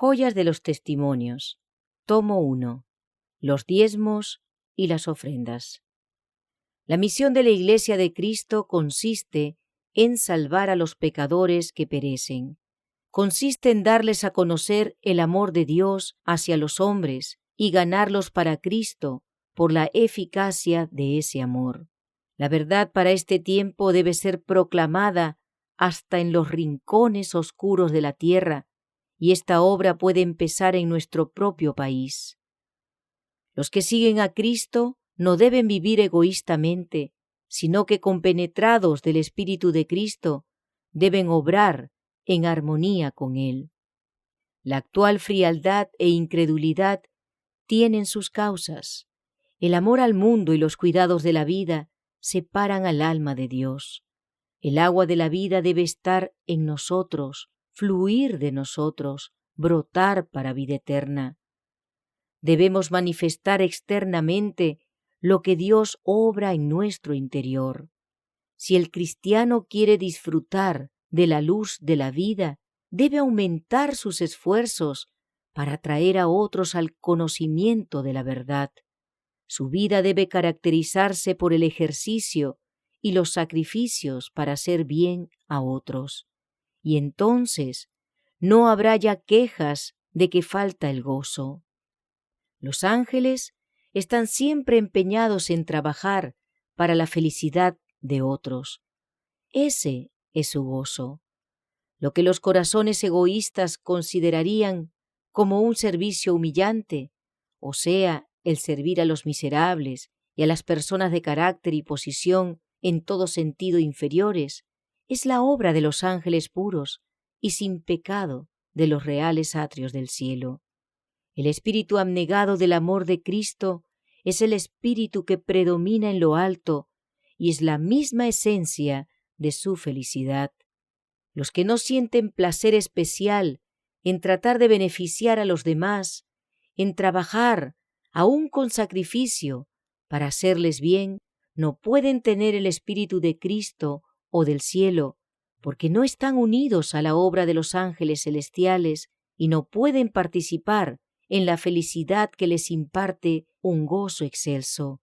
Joyas de los Testimonios, tomo 1. Los diezmos y las ofrendas. La misión de la Iglesia de Cristo consiste en salvar a los pecadores que perecen. Consiste en darles a conocer el amor de Dios hacia los hombres y ganarlos para Cristo por la eficacia de ese amor. La verdad para este tiempo debe ser proclamada hasta en los rincones oscuros de la tierra, y esta obra puede empezar en nuestro propio país. Los que siguen a Cristo no deben vivir egoístamente, sino que compenetrados del Espíritu de Cristo, deben obrar en armonía con Él. La actual frialdad e incredulidad tienen sus causas. El amor al mundo y los cuidados de la vida separan al alma de Dios. El agua de la vida debe estar en nosotros, fluir de nosotros, brotar para vida eterna. Debemos manifestar externamente lo que Dios obra en nuestro interior. Si el cristiano quiere disfrutar de la luz de la vida, debe aumentar sus esfuerzos para traer a otros al conocimiento de la verdad. Su vida debe caracterizarse por el ejercicio y los sacrificios para hacer bien a otros. Y entonces no habrá ya quejas de que falta el gozo. Los ángeles están siempre empeñados en trabajar para la felicidad de otros. Ese es su gozo. Lo que los corazones egoístas considerarían como un servicio humillante, o sea, el servir a los miserables y a las personas de carácter y posición en todo sentido inferiores, es la obra de los ángeles puros y sin pecado de los reales atrios del cielo. El espíritu abnegado del amor de Cristo es el espíritu que predomina en lo alto y es la misma esencia de su felicidad. Los que no sienten placer especial en tratar de beneficiar a los demás, en trabajar, aún con sacrificio, para hacerles bien, no pueden tener el espíritu de Cristo o del cielo, porque no están unidos a la obra de los ángeles celestiales y no pueden participar en la felicidad que les imparte un gozo excelso.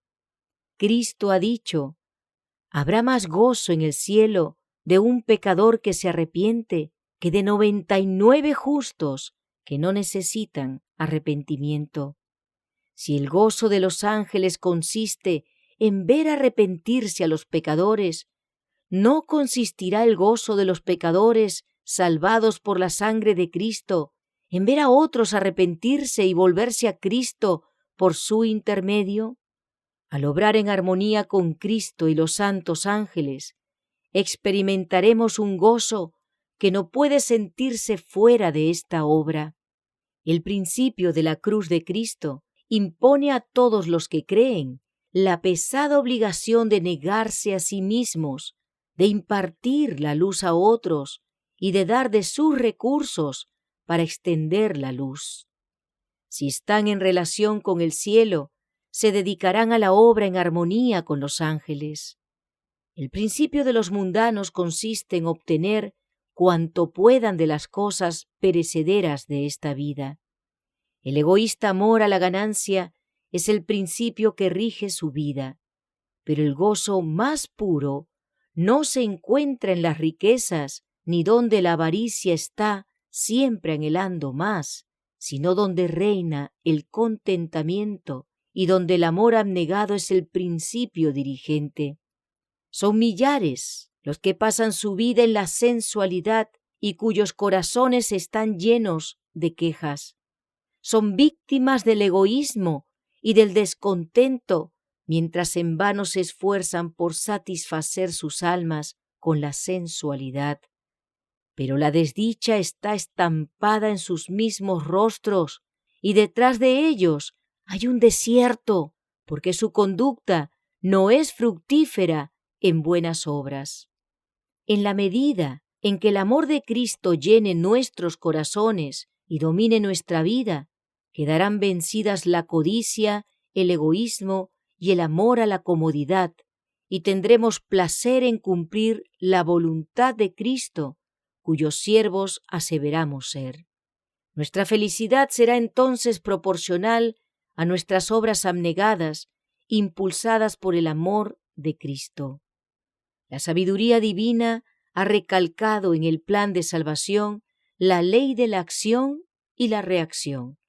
Cristo ha dicho: habrá más gozo en el cielo de un pecador que se arrepiente que de 99 justos que no necesitan arrepentimiento. Si el gozo de los ángeles consiste en ver arrepentirse a los pecadores, ¿no consistirá el gozo de los pecadores salvados por la sangre de Cristo en ver a otros arrepentirse y volverse a Cristo por su intermedio? Al obrar en armonía con Cristo y los santos ángeles, experimentaremos un gozo que no puede sentirse fuera de esta obra. El principio de la cruz de Cristo impone a todos los que creen la pesada obligación de negarse a sí mismos, de impartir la luz a otros y de dar de sus recursos para extender la luz. Si están en relación con el cielo, se dedicarán a la obra en armonía con los ángeles. El principio de los mundanos consiste en obtener cuanto puedan de las cosas perecederas de esta vida. El egoísta amor a la ganancia es el principio que rige su vida, pero el gozo más puro no se encuentra en las riquezas ni donde la avaricia está siempre anhelando más, sino donde reina el contentamiento y donde el amor abnegado es el principio dirigente. Son millares los que pasan su vida en la sensualidad y cuyos corazones están llenos de quejas. Son víctimas del egoísmo y del descontento, mientras en vano se esfuerzan por satisfacer sus almas con la sensualidad. Pero la desdicha está estampada en sus mismos rostros, y detrás de ellos hay un desierto, porque su conducta no es fructífera en buenas obras. En la medida en que el amor de Cristo llene nuestros corazones y domine nuestra vida, quedarán vencidas la codicia, el egoísmo y el amor a la comodidad, y tendremos placer en cumplir la voluntad de Cristo, cuyos siervos aseveramos ser. Nuestra felicidad será entonces proporcional a nuestras obras abnegadas, impulsadas por el amor de Cristo. La sabiduría divina ha recalcado en el plan de salvación la ley de la acción y la reacción,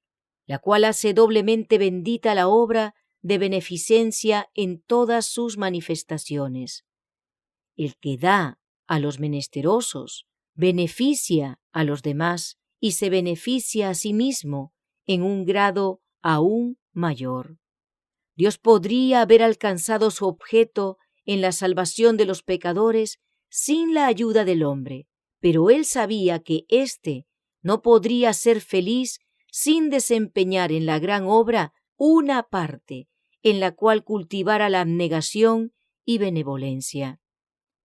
la cual hace doblemente bendita la obra de beneficencia en todas sus manifestaciones. El que da a los menesterosos beneficia a los demás y se beneficia a sí mismo en un grado aún mayor. Dios podría haber alcanzado su objeto en la salvación de los pecadores sin la ayuda del hombre, pero él sabía que éste no podría ser feliz sin desempeñar en la gran obra una parte en la cual cultivara la abnegación y benevolencia.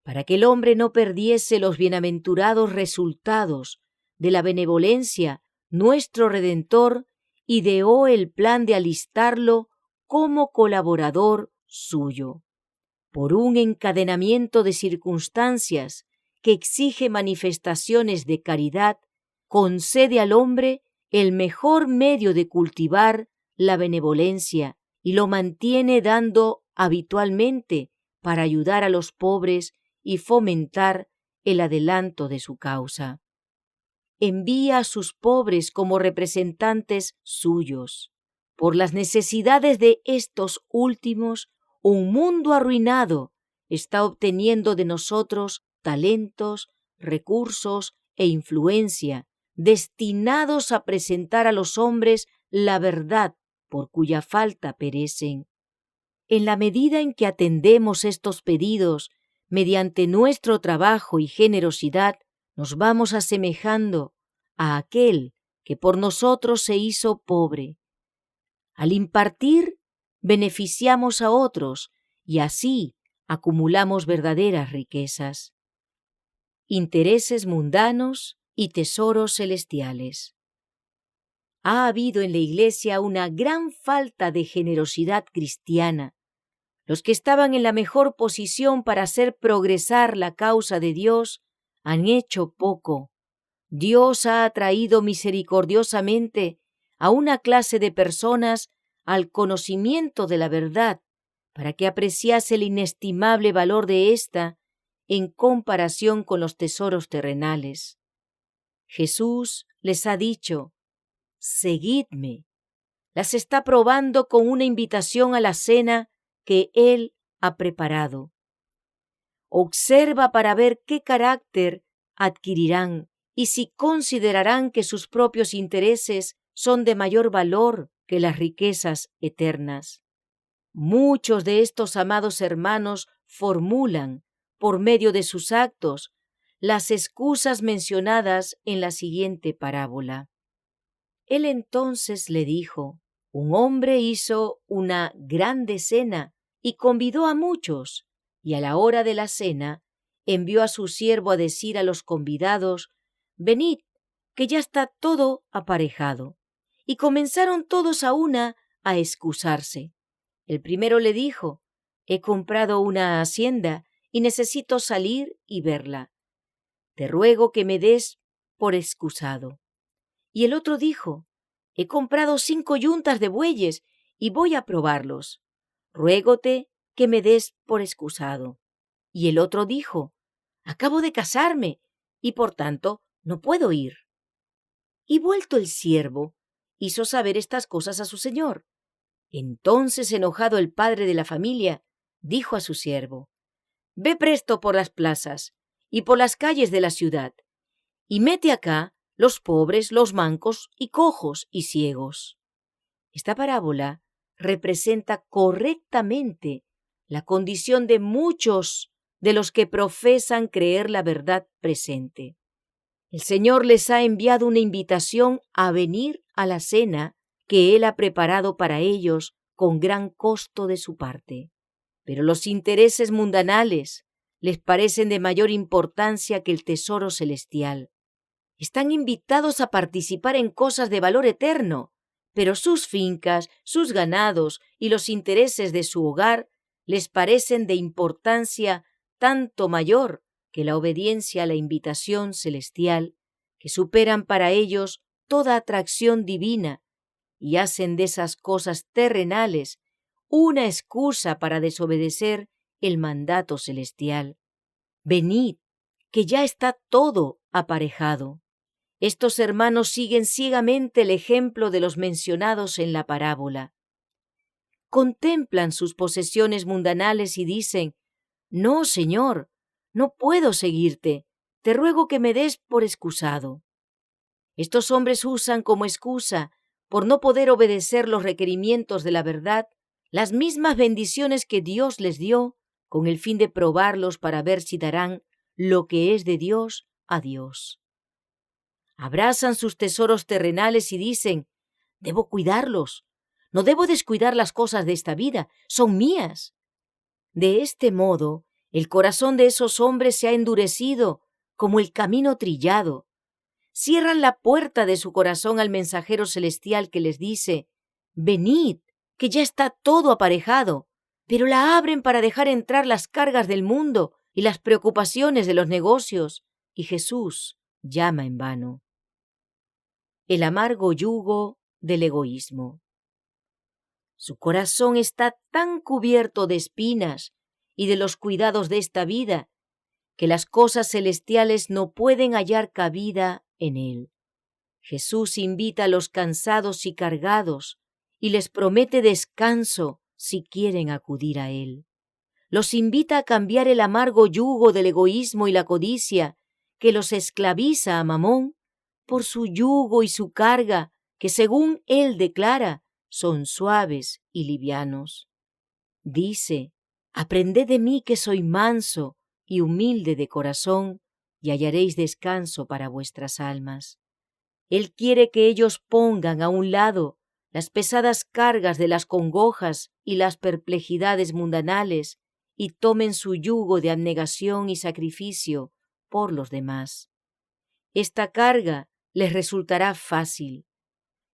Para que el hombre no perdiese los bienaventurados resultados de la benevolencia, nuestro Redentor ideó el plan de alistarlo como colaborador suyo. Por un encadenamiento de circunstancias que exige manifestaciones de caridad, concede al hombre el mejor medio de cultivar la benevolencia y lo mantiene dando habitualmente para ayudar a los pobres y fomentar el adelanto de su causa. Envía a sus pobres como representantes suyos. Por las necesidades de estos últimos, un mundo arruinado está obteniendo de nosotros talentos, recursos e influencia destinados a presentar a los hombres la verdad por cuya falta perecen. En la medida en que atendemos estos pedidos mediante nuestro trabajo y generosidad, nos vamos asemejando a aquel que por nosotros se hizo pobre. Al impartir, beneficiamos a otros y así acumulamos verdaderas riquezas. Intereses mundanos y tesoros celestiales. Ha habido en la Iglesia una gran falta de generosidad cristiana. Los que estaban en la mejor posición para hacer progresar la causa de Dios han hecho poco. Dios ha atraído misericordiosamente a una clase de personas al conocimiento de la verdad para que apreciase el inestimable valor de ésta en comparación con los tesoros terrenales. Jesús les ha dicho: «Seguidme». Las está probando con una invitación a la cena que Él ha preparado. Observa para ver qué carácter adquirirán y si considerarán que sus propios intereses son de mayor valor que las riquezas eternas. Muchos de estos amados hermanos formulan, por medio de sus actos, las excusas mencionadas en la siguiente parábola. Él entonces le dijo: un hombre hizo una grande cena y convidó a muchos, y a la hora de la cena envió a su siervo a decir a los convidados: «Venid, que ya está todo aparejado». Y comenzaron todos a una a excusarse. El primero le dijo: «He comprado una hacienda y necesito salir y verla. Te ruego que me des por excusado». Y el otro dijo: «He comprado 5 yuntas de bueyes y voy a probarlos. Ruégote que me des por excusado». Y el otro dijo: «Acabo de casarme y por tanto no puedo ir». Y vuelto el siervo, hizo saber estas cosas a su señor. Entonces, enojado el padre de la familia, dijo a su siervo: «Ve presto por las plazas y por las calles de la ciudad, y mete acá los pobres, los mancos y cojos y ciegos». Esta parábola representa correctamente la condición de muchos de los que profesan creer la verdad presente. El Señor les ha enviado una invitación a venir a la cena que Él ha preparado para ellos con gran costo de su parte. Pero los intereses mundanales les parecen de mayor importancia que el tesoro celestial. Están invitados a participar en cosas de valor eterno, pero sus fincas, sus ganados y los intereses de su hogar les parecen de importancia tanto mayor que la obediencia a la invitación celestial, que superan para ellos toda atracción divina y hacen de esas cosas terrenales una excusa para desobedecer el mandato celestial. Venid, que ya está todo aparejado. Estos hermanos siguen ciegamente el ejemplo de los mencionados en la parábola. Contemplan sus posesiones mundanales y dicen: «No, Señor, no puedo seguirte, te ruego que me des por excusado». Estos hombres usan como excusa, por no poder obedecer los requerimientos de la verdad, las mismas bendiciones que Dios les dio, con el fin de probarlos para ver si darán lo que es de Dios a Dios. Abrazan sus tesoros terrenales y dicen: «Debo cuidarlos, no debo descuidar las cosas de esta vida, son mías». De este modo, el corazón de esos hombres se ha endurecido como el camino trillado. Cierran la puerta de su corazón al mensajero celestial que les dice: «Venid, que ya está todo aparejado», pero la abren para dejar entrar las cargas del mundo y las preocupaciones de los negocios, y Jesús llama en vano. El amargo yugo del egoísmo. Su corazón está tan cubierto de espinas y de los cuidados de esta vida que las cosas celestiales no pueden hallar cabida en él. Jesús invita a los cansados y cargados y les promete descanso si quieren acudir a él. Los invita a cambiar el amargo yugo del egoísmo y la codicia que los esclaviza a Mamón por su yugo y su carga que, según él declara, son suaves y livianos. Dice: «Aprended de mí que soy manso y humilde de corazón, y hallaréis descanso para vuestras almas». Él quiere que ellos pongan a un lado las pesadas cargas de las congojas y las perplejidades mundanales y tomen su yugo de abnegación y sacrificio por los demás. Esta carga les resultará fácil.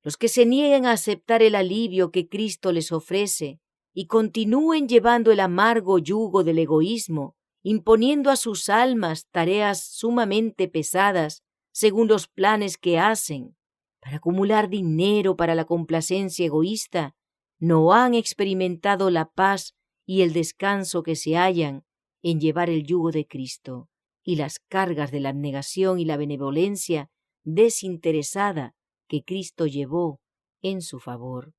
Los que se nieguen a aceptar el alivio que Cristo les ofrece y continúen llevando el amargo yugo del egoísmo, imponiendo a sus almas tareas sumamente pesadas según los planes que hacen, para acumular dinero para la complacencia egoísta, no han experimentado la paz y el descanso que se hallan en llevar el yugo de Cristo y las cargas de la abnegación y la benevolencia desinteresada que Cristo llevó en su favor.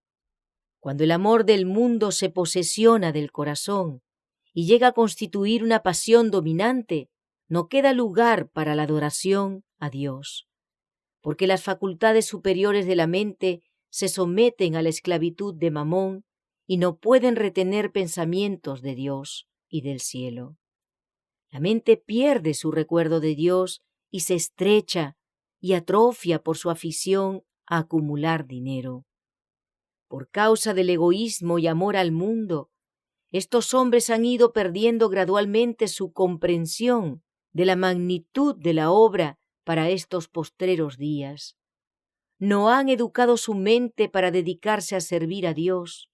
Cuando el amor del mundo se posesiona del corazón y llega a constituir una pasión dominante, no queda lugar para la adoración a Dios, porque las facultades superiores de la mente se someten a la esclavitud de Mamón y no pueden retener pensamientos de Dios y del cielo. La mente pierde su recuerdo de Dios y se estrecha y atrofia por su afición a acumular dinero. Por causa del egoísmo y amor al mundo, estos hombres han ido perdiendo gradualmente su comprensión de la magnitud de la obra para estos postreros días. No han educado su mente para dedicarse a servir a Dios.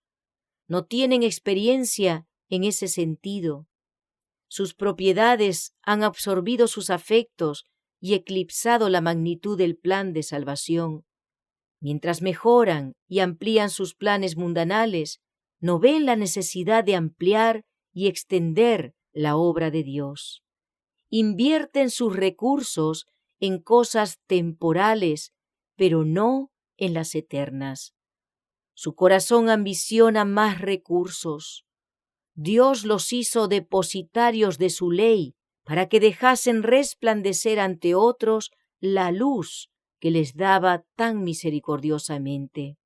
No tienen experiencia en ese sentido. Sus propiedades han absorbido sus afectos y eclipsado la magnitud del plan de salvación. Mientras mejoran y amplían sus planes mundanales, no ven la necesidad de ampliar y extender la obra de Dios. Invierten sus recursos en cosas temporales, pero no en las eternas. Su corazón ambiciona más recursos. Dios los hizo depositarios de su ley para que dejasen resplandecer ante otros la luz que les daba tan misericordiosamente.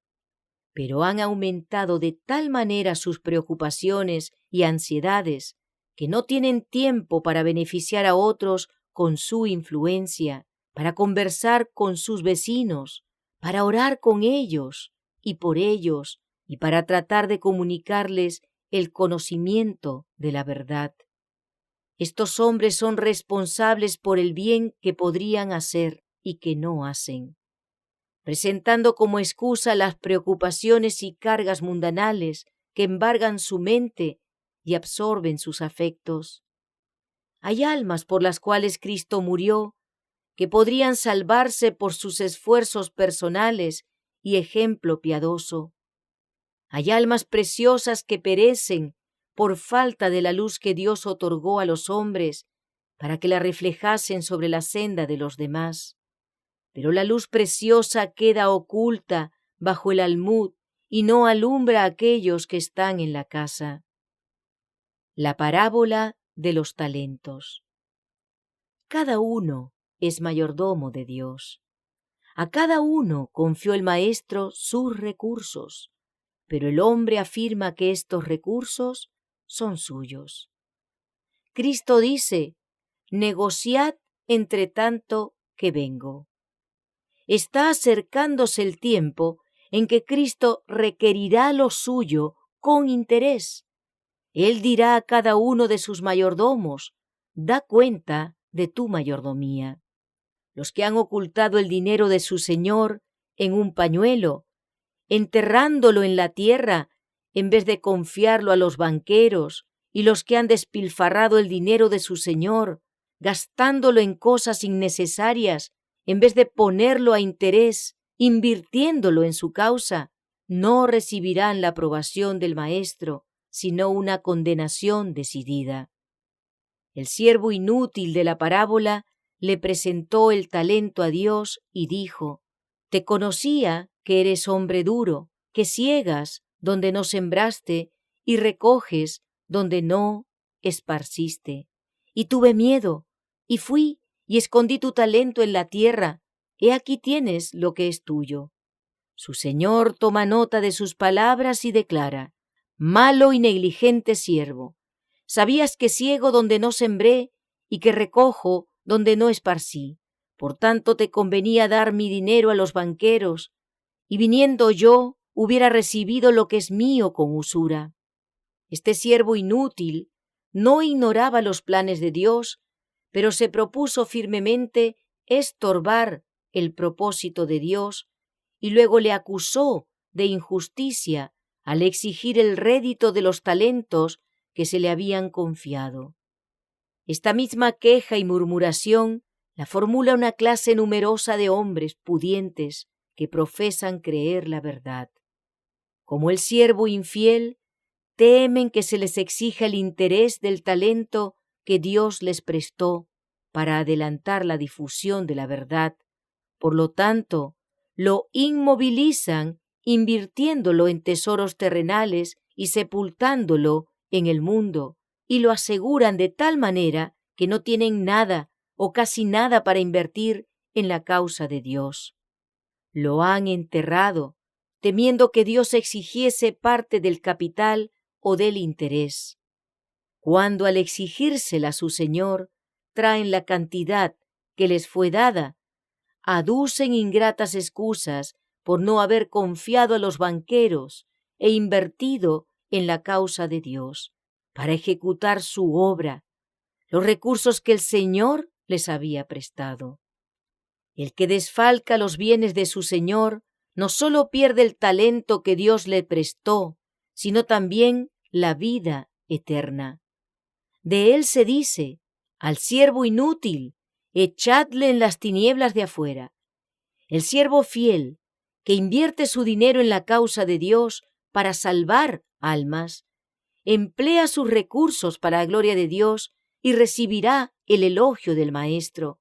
Pero han aumentado de tal manera sus preocupaciones y ansiedades que no tienen tiempo para beneficiar a otros con su influencia, para conversar con sus vecinos, para orar con ellos y por ellos, y para tratar de comunicarles el conocimiento de la verdad. Estos hombres son responsables por el bien que podrían hacer y que no hacen, presentando como excusa las preocupaciones y cargas mundanales que embargan su mente y absorben sus afectos. Hay almas por las cuales Cristo murió que podrían salvarse por sus esfuerzos personales y ejemplo piadoso. Hay almas preciosas que perecen por falta de la luz que Dios otorgó a los hombres para que la reflejasen sobre la senda de los demás. Pero la luz preciosa queda oculta bajo el almud y no alumbra a aquellos que están en la casa. La parábola de los talentos. Cada uno es mayordomo de Dios. A cada uno confió el Maestro sus recursos, pero el hombre afirma que estos recursos son suyos. Cristo dice: negociad entre tanto que vengo. Está acercándose el tiempo en que Cristo requerirá lo suyo con interés. Él dirá a cada uno de sus mayordomos: da cuenta de tu mayordomía. Los que han ocultado el dinero de su señor en un pañuelo, enterrándolo en la tierra en vez de confiarlo a los banqueros, y los que han despilfarrado el dinero de su señor, gastándolo en cosas innecesarias en vez de ponerlo a interés, invirtiéndolo en su causa, no recibirán la aprobación del Maestro, sino una condenación decidida. El siervo inútil de la parábola le presentó el talento a Dios y dijo: te conocía que eres hombre duro, que ciegas donde no sembraste y recoges donde no esparciste. Y tuve miedo, y fui y escondí tu talento en la tierra. He aquí tienes lo que es tuyo. Su señor toma nota de sus palabras y declara: malo y negligente siervo, sabías que ciego donde no sembré y que recojo donde no esparcí. Por tanto te convenía dar mi dinero a los banqueros, y viniendo yo hubiera recibido lo que es mío con usura. Este siervo inútil no ignoraba los planes de Dios, pero se propuso firmemente estorbar el propósito de Dios, y luego le acusó de injusticia al exigir el rédito de los talentos que se le habían confiado. Esta misma queja y murmuración la formula una clase numerosa de hombres pudientes que profesan creer la verdad. Como el siervo infiel, temen que se les exija el interés del talento que Dios les prestó para adelantar la difusión de la verdad. Por lo tanto, lo inmovilizan invirtiéndolo en tesoros terrenales y sepultándolo en el mundo, y lo aseguran de tal manera que no tienen nada o casi nada para invertir en la causa de Dios. Lo han enterrado, temiendo que Dios exigiese parte del capital o del interés. Cuando al exigírsela a su Señor traen la cantidad que les fue dada, aducen ingratas excusas por no haber confiado a los banqueros e invertido en la causa de Dios para ejecutar su obra, los recursos que el Señor les había prestado. El que desfalca los bienes de su Señor no solo pierde el talento que Dios le prestó, sino también la vida eterna. De él se dice: al siervo inútil, echadle en las tinieblas de afuera. El siervo fiel, que invierte su dinero en la causa de Dios para salvar almas, emplea sus recursos para la gloria de Dios y recibirá el elogio del Maestro.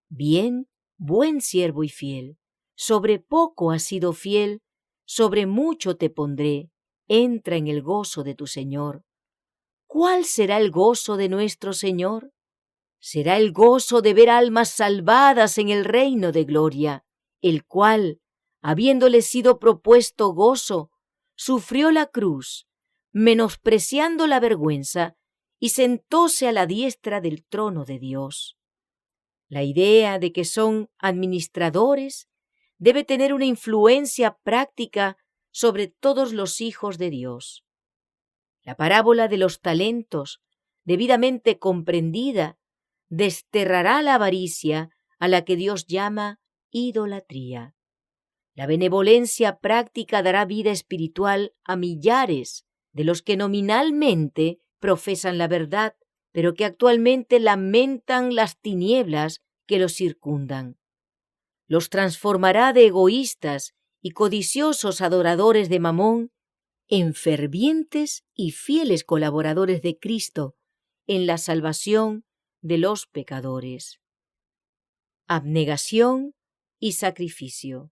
Bien, buen siervo y fiel, sobre poco has sido fiel, sobre mucho te pondré, entra en el gozo de tu Señor. ¿Cuál será el gozo de nuestro Señor? Será el gozo de ver almas salvadas en el reino de gloria, el cual, habiéndole sido propuesto gozo, sufrió la cruz, menospreciando la vergüenza, y sentóse a la diestra del trono de Dios. La idea de que son administradores debe tener una influencia práctica sobre todos los hijos de Dios. La parábola de los talentos, debidamente comprendida, desterrará la avaricia a la que Dios llama idolatría. La benevolencia práctica dará vida espiritual a millares de los que nominalmente profesan la verdad, pero que actualmente lamentan las tinieblas que los circundan. Los transformará de egoístas y codiciosos adoradores de Mamón en fervientes y fieles colaboradores de Cristo en la salvación de los pecadores. Abnegación y sacrificio.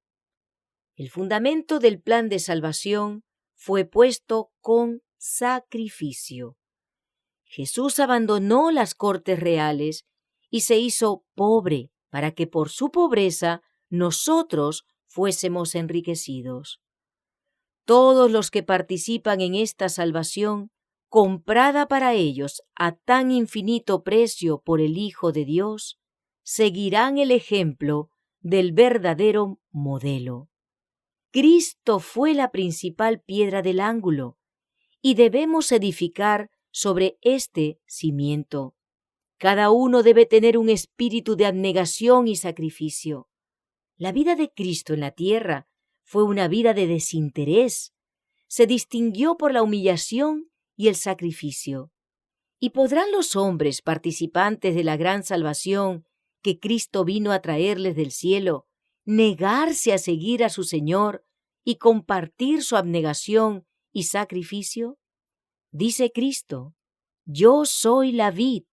El fundamento del plan de salvación fue puesto con sacrificio. Jesús abandonó las cortes reales y se hizo pobre para que por su pobreza nosotros fuésemos enriquecidos. Todos los que participan en esta salvación, comprada para ellos a tan infinito precio por el Hijo de Dios, seguirán el ejemplo del verdadero modelo. Cristo fue la principal piedra del ángulo y debemos edificar sobre este cimiento. Cada uno debe tener un espíritu de abnegación y sacrificio. La vida de Cristo en la tierra fue una vida de desinterés. Se distinguió por la humillación y el sacrificio. ¿Y podrán los hombres participantes de la gran salvación que Cristo vino a traerles del cielo negarse a seguir a su Señor y compartir su abnegación y sacrificio? Dice Cristo: yo soy la vid,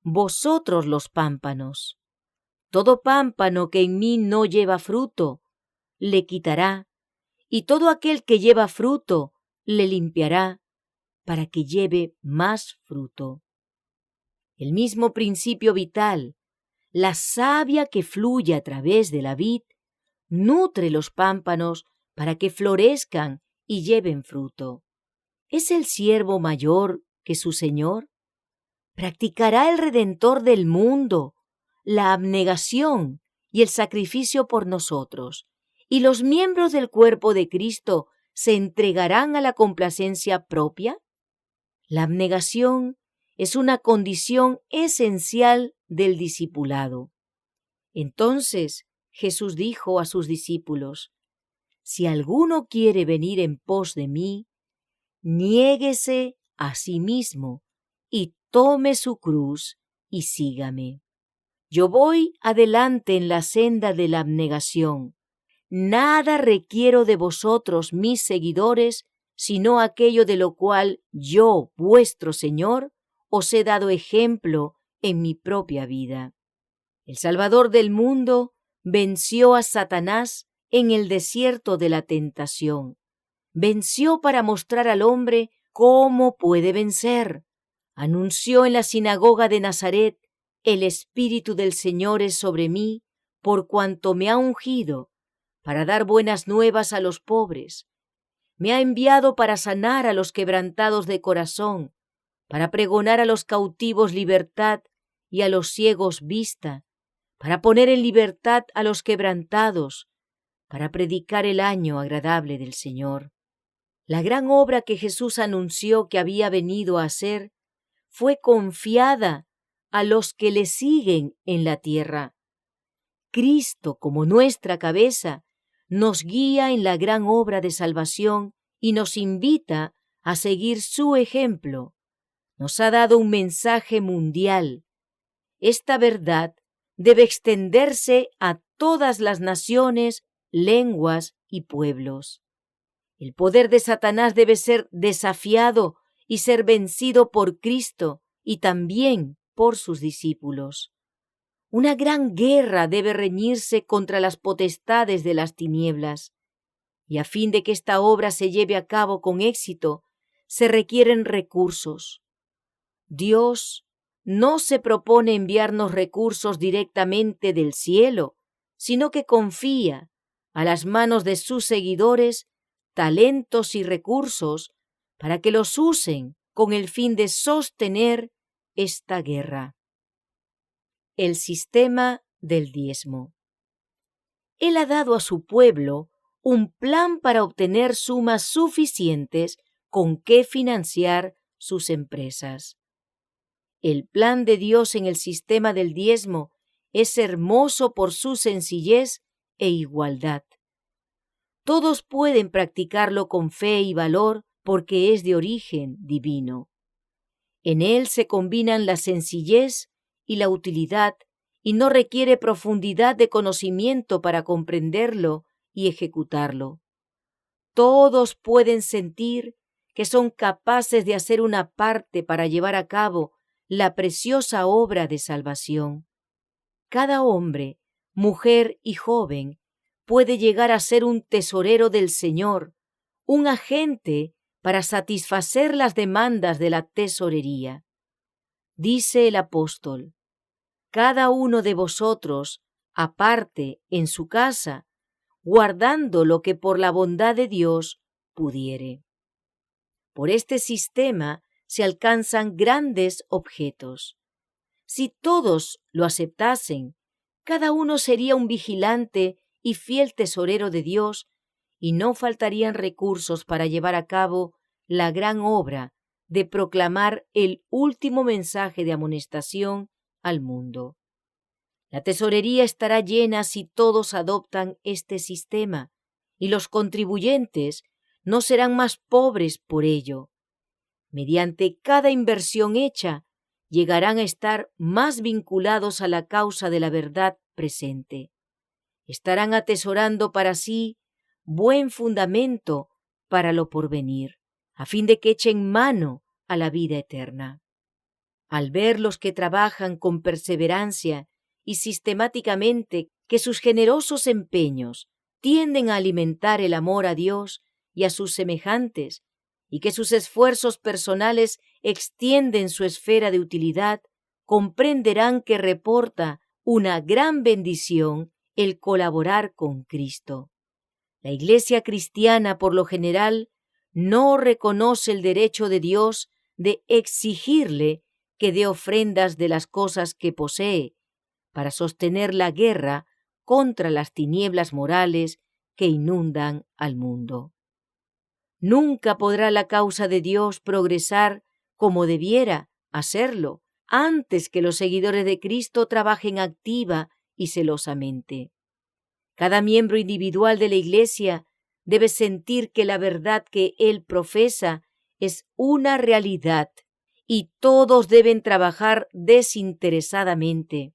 vosotros los pámpanos. Todo pámpano que en mí no lleva fruto, le quitará, y todo aquel que lleva fruto, le limpiará, para que lleve más fruto. El mismo principio vital, la savia que fluye a través de la vid, nutre los pámpanos para que florezcan y lleven fruto. ¿Es el siervo mayor que su Señor? ¿Practicará el Redentor del mundo la abnegación y el sacrificio por nosotros, y los miembros del cuerpo de Cristo se entregarán a la complacencia propia? La abnegación es una condición esencial del discipulado. Entonces Jesús dijo a sus discípulos: si alguno quiere venir en pos de mí, niéguese a sí mismo y tome su cruz y sígame. Yo voy adelante en la senda de la abnegación. Nada requiero de vosotros, mis seguidores, sino aquello de lo cual yo, vuestro Señor, os he dado ejemplo en mi propia vida. El Salvador del mundo venció a Satanás en el desierto de la tentación. Venció para mostrar al hombre cómo puede vencer. Anunció en la sinagoga de Nazaret: el Espíritu del Señor es sobre mí, por cuanto me ha ungido para dar buenas nuevas a los pobres. Me ha enviado para sanar a los quebrantados de corazón, para pregonar a los cautivos libertad y a los ciegos vista, para poner en libertad a los quebrantados, para predicar el año agradable del Señor. La gran obra que Jesús anunció que había venido a hacer fue confiada a los que le siguen en la tierra. Cristo, como nuestra cabeza, nos guía en la gran obra de salvación y nos invita a seguir su ejemplo. Nos ha dado un mensaje mundial. Esta verdad debe extenderse a todas las naciones, lenguas y pueblos. El poder de Satanás debe ser desafiado y ser vencido por Cristo y también por sus discípulos. Una gran guerra debe reñirse contra las potestades de las tinieblas, y a fin de que esta obra se lleve a cabo con éxito, se requieren recursos. Dios no se propone enviarnos recursos directamente del cielo, sino que confía a las manos de sus seguidores talentos y recursos para que los usen con el fin de sostener esta guerra. El sistema del diezmo. Él ha dado a su pueblo un plan para obtener sumas suficientes con que financiar sus empresas. El plan de Dios en el sistema del diezmo es hermoso por su sencillez e igualdad. Todos pueden practicarlo con fe y valor porque es de origen divino. En él se combinan la sencillez y la utilidad y no requiere profundidad de conocimiento para comprenderlo y ejecutarlo. Todos pueden sentir que son capaces de hacer una parte para llevar a cabo la preciosa obra de salvación. Cada hombre, mujer y joven puede llegar a ser un tesorero del Señor, un agente para satisfacer las demandas de la tesorería. Dice el apóstol: cada uno de vosotros, aparte en su casa, guardando lo que por la bondad de Dios pudiere. Por este sistema se alcanzan grandes objetos. Si todos lo aceptasen, cada uno sería un vigilante y fiel tesorero de Dios, y no faltarían recursos para llevar a cabo la gran obra de proclamar el último mensaje de amonestación al mundo. La tesorería estará llena si todos adoptan este sistema, y los contribuyentes no serán más pobres por ello. Mediante cada inversión hecha, llegarán a estar más vinculados a la causa de la verdad presente. Estarán atesorando para sí buen fundamento para lo porvenir, a fin de que echen mano a la vida eterna. Al ver los que trabajan con perseverancia y sistemáticamente que sus generosos empeños tienden a alimentar el amor a Dios y a sus semejantes, y que sus esfuerzos personales extienden su esfera de utilidad, comprenderán que reporta una gran bendición el colaborar con Cristo. La Iglesia cristiana, por lo general, no reconoce el derecho de Dios de exigirle que dé ofrendas de las cosas que posee para sostener la guerra contra las tinieblas morales que inundan al mundo. Nunca podrá la causa de Dios progresar como debiera hacerlo antes que los seguidores de Cristo trabajen activa y celosamente. Cada miembro individual de la Iglesia debe sentir que la verdad que él profesa es una realidad y todos deben trabajar desinteresadamente.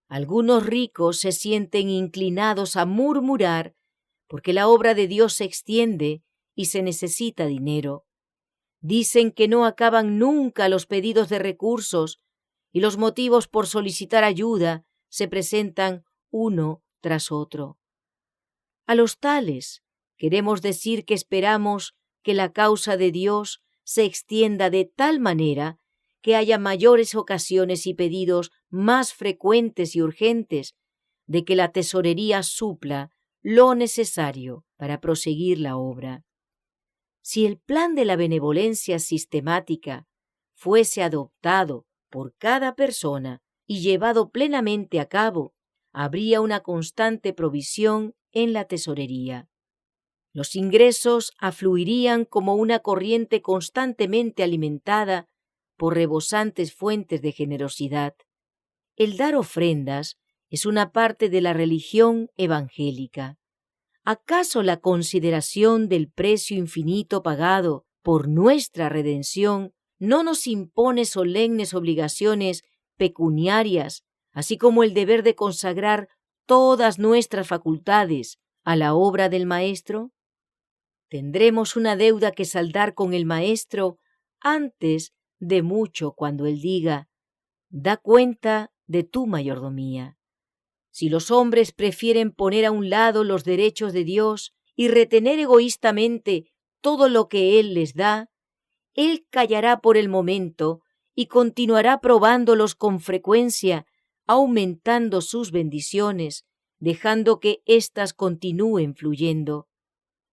Algunos ricos se sienten inclinados a murmurar porque la obra de Dios se extiende y se necesita dinero. Dicen que no acaban nunca los pedidos de recursos y los motivos por solicitar ayuda se presentan uno tras otro. A los tales queremos decir que esperamos que la causa de Dios se extienda de tal manera que haya mayores ocasiones y pedidos más frecuentes y urgentes de que la tesorería supla lo necesario para proseguir la obra. Si el plan de la benevolencia sistemática fuese adoptado por cada persona y llevado plenamente a cabo, habría una constante provisión en la tesorería. Los ingresos afluirían como una corriente constantemente alimentada por rebosantes fuentes de generosidad. El dar ofrendas es una parte de la religión evangélica. ¿Acaso la consideración del precio infinito pagado por nuestra redención no nos impone solemnes obligaciones pecuniarias, así como el deber de consagrar todas nuestras facultades a la obra del Maestro? Tendremos una deuda que saldar con el Maestro antes de mucho cuando Él diga: da cuenta de tu mayordomía. Si los hombres prefieren poner a un lado los derechos de Dios y retener egoístamente todo lo que Él les da, Él callará por el momento y continuará probándolos con frecuencia, aumentando sus bendiciones, dejando que éstas continúen fluyendo.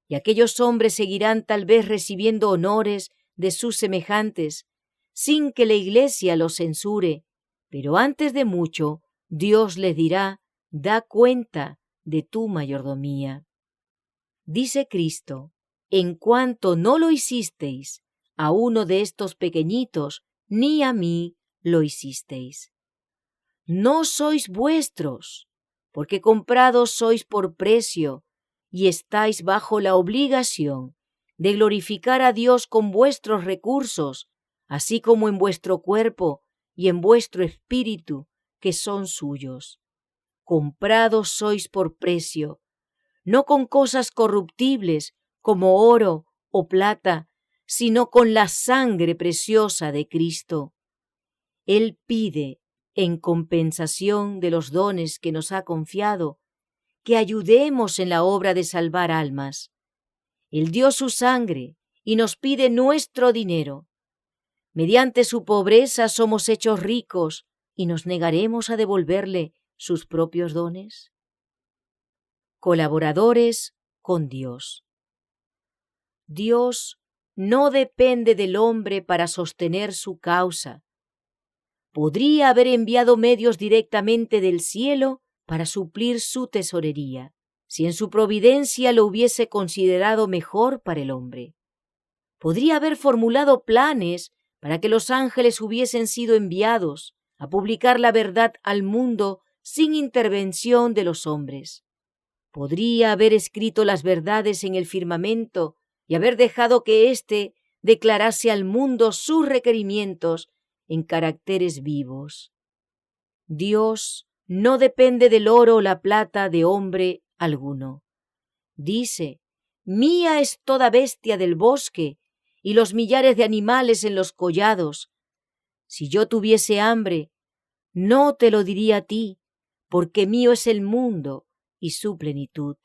Y aquellos hombres seguirán tal vez recibiendo honores de sus semejantes, sin que la Iglesia los censure, pero antes de mucho Dios les dirá: da cuenta de tu mayordomía. Dice Cristo: en cuanto no lo hicisteis a uno de estos pequeñitos, ni a mí lo hicisteis. No sois vuestros, porque comprados sois por precio, y estáis bajo la obligación de glorificar a Dios con vuestros recursos, así como en vuestro cuerpo y en vuestro espíritu, que son suyos. Comprados sois por precio, no con cosas corruptibles como oro o plata, sino con la sangre preciosa de Cristo. Él pide, en compensación de los dones que nos ha confiado, que ayudemos en la obra de salvar almas. Él dio su sangre y nos pide nuestro dinero. Mediante su pobreza somos hechos ricos y nos negaremos a devolverle sus propios dones. Colaboradores con Dios. Dios no depende del hombre para sostener su causa. Podría haber enviado medios directamente del cielo para suplir su tesorería, si en su providencia lo hubiese considerado mejor para el hombre. Podría haber formulado planes para que los ángeles hubiesen sido enviados a publicar la verdad al mundo sin intervención de los hombres. Podría haber escrito las verdades en el firmamento y haber dejado que éste declarase al mundo sus requerimientos en caracteres vivos. Dios no depende del oro o la plata de hombre alguno. Dice: mía es toda bestia del bosque y los millares de animales en los collados. Si yo tuviese hambre, no te lo diría a ti, porque mío es el mundo y su plenitud.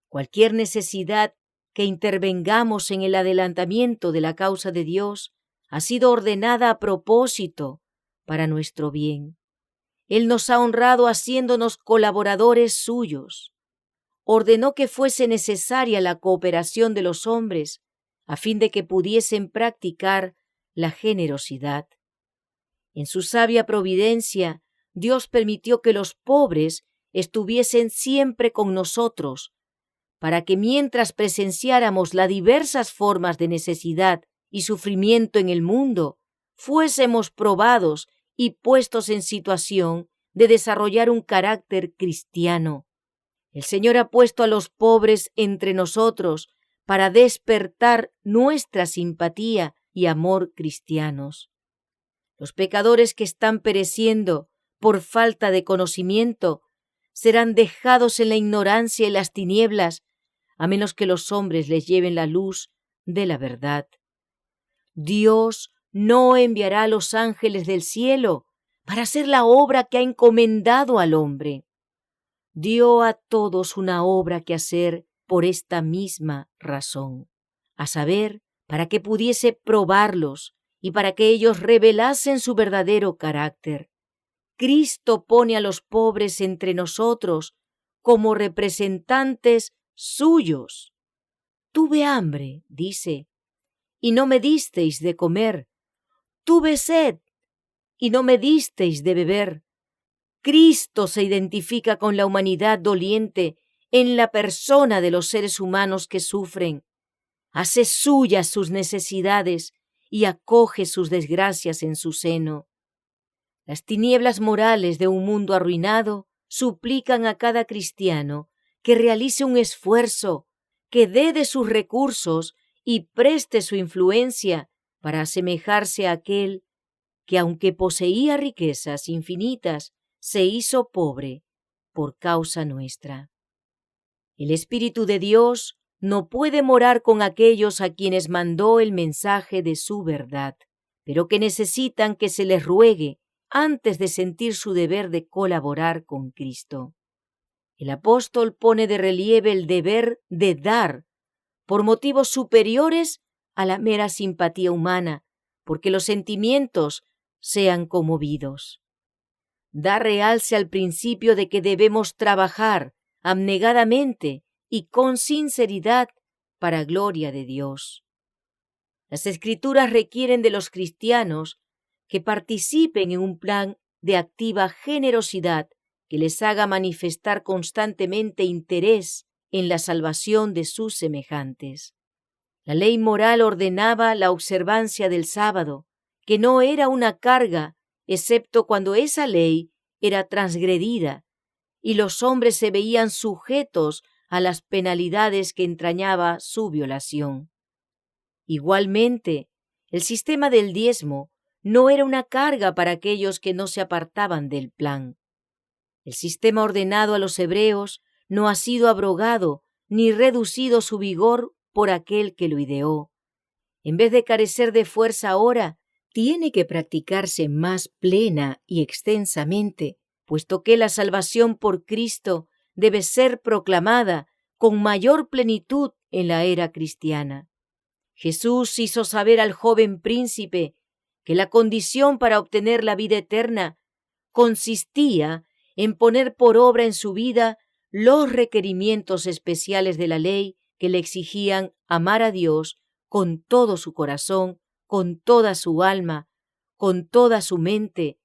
Cualquier necesidad que intervengamos en el adelantamiento de la causa de Dios ha sido ordenada a propósito para nuestro bien. Él nos ha honrado haciéndonos colaboradores suyos. Ordenó que fuese necesaria la cooperación de los hombres a fin de que pudiesen practicar la generosidad. En su sabia providencia, Dios permitió que los pobres estuviesen siempre con nosotros, para que mientras presenciáramos las diversas formas de necesidad y sufrimiento en el mundo, fuésemos probados y puestos en situación de desarrollar un carácter cristiano. El Señor ha puesto a los pobres entre nosotros para despertar nuestra simpatía y amor cristianos. Los pecadores que están pereciendo por falta de conocimiento serán dejados en la ignorancia y las tinieblas, a menos que los hombres les lleven la luz de la verdad. Dios no enviará a los ángeles del cielo para hacer la obra que ha encomendado al hombre. Dio a todos una obra que hacer por esta misma razón, a saber, para que pudiese probarlos y para que ellos revelasen su verdadero carácter. Cristo pone a los pobres entre nosotros como representantes suyos. Tuve hambre, dice, y no me disteis de comer. Tuve sed, y no me disteis de beber. Cristo se identifica con la humanidad doliente en la persona de los seres humanos que sufren. Hace suyas sus necesidades y acoge sus desgracias en su seno. Las tinieblas morales de un mundo arruinado suplican a cada cristiano que realice un esfuerzo, que dé de sus recursos y preste su influencia para asemejarse a aquel que, aunque poseía riquezas infinitas, se hizo pobre por causa nuestra. El Espíritu de Dios no puede morar con aquellos a quienes mandó el mensaje de su verdad, pero que necesitan que se les ruegue antes de sentir su deber de colaborar con Cristo. El apóstol pone de relieve el deber de dar por motivos superiores a la mera simpatía humana, porque los sentimientos sean conmovidos. Da realce al principio de que debemos trabajar abnegadamente y con sinceridad para gloria de Dios. Las Escrituras requieren de los cristianos que participen en un plan de activa generosidad que les haga manifestar constantemente interés en la salvación de sus semejantes. La ley moral ordenaba la observancia del sábado, que no era una carga, excepto cuando esa ley era transgredida y los hombres se veían sujetos a las penalidades que entrañaba su violación. Igualmente, el sistema del diezmo no era una carga para aquellos que no se apartaban del plan. El sistema ordenado a los hebreos no ha sido abrogado ni reducido su vigor por aquel que lo ideó. En vez de carecer de fuerza ahora, tiene que practicarse más plena y extensamente, puesto que la salvación por Cristo debe ser proclamada con mayor plenitud en la era cristiana. Jesús hizo saber al joven príncipe que la condición para obtener la vida eterna consistía en poner por obra en su vida los requerimientos especiales de la ley que le exigían amar a Dios con todo su corazón, con toda su alma, con toda su mente,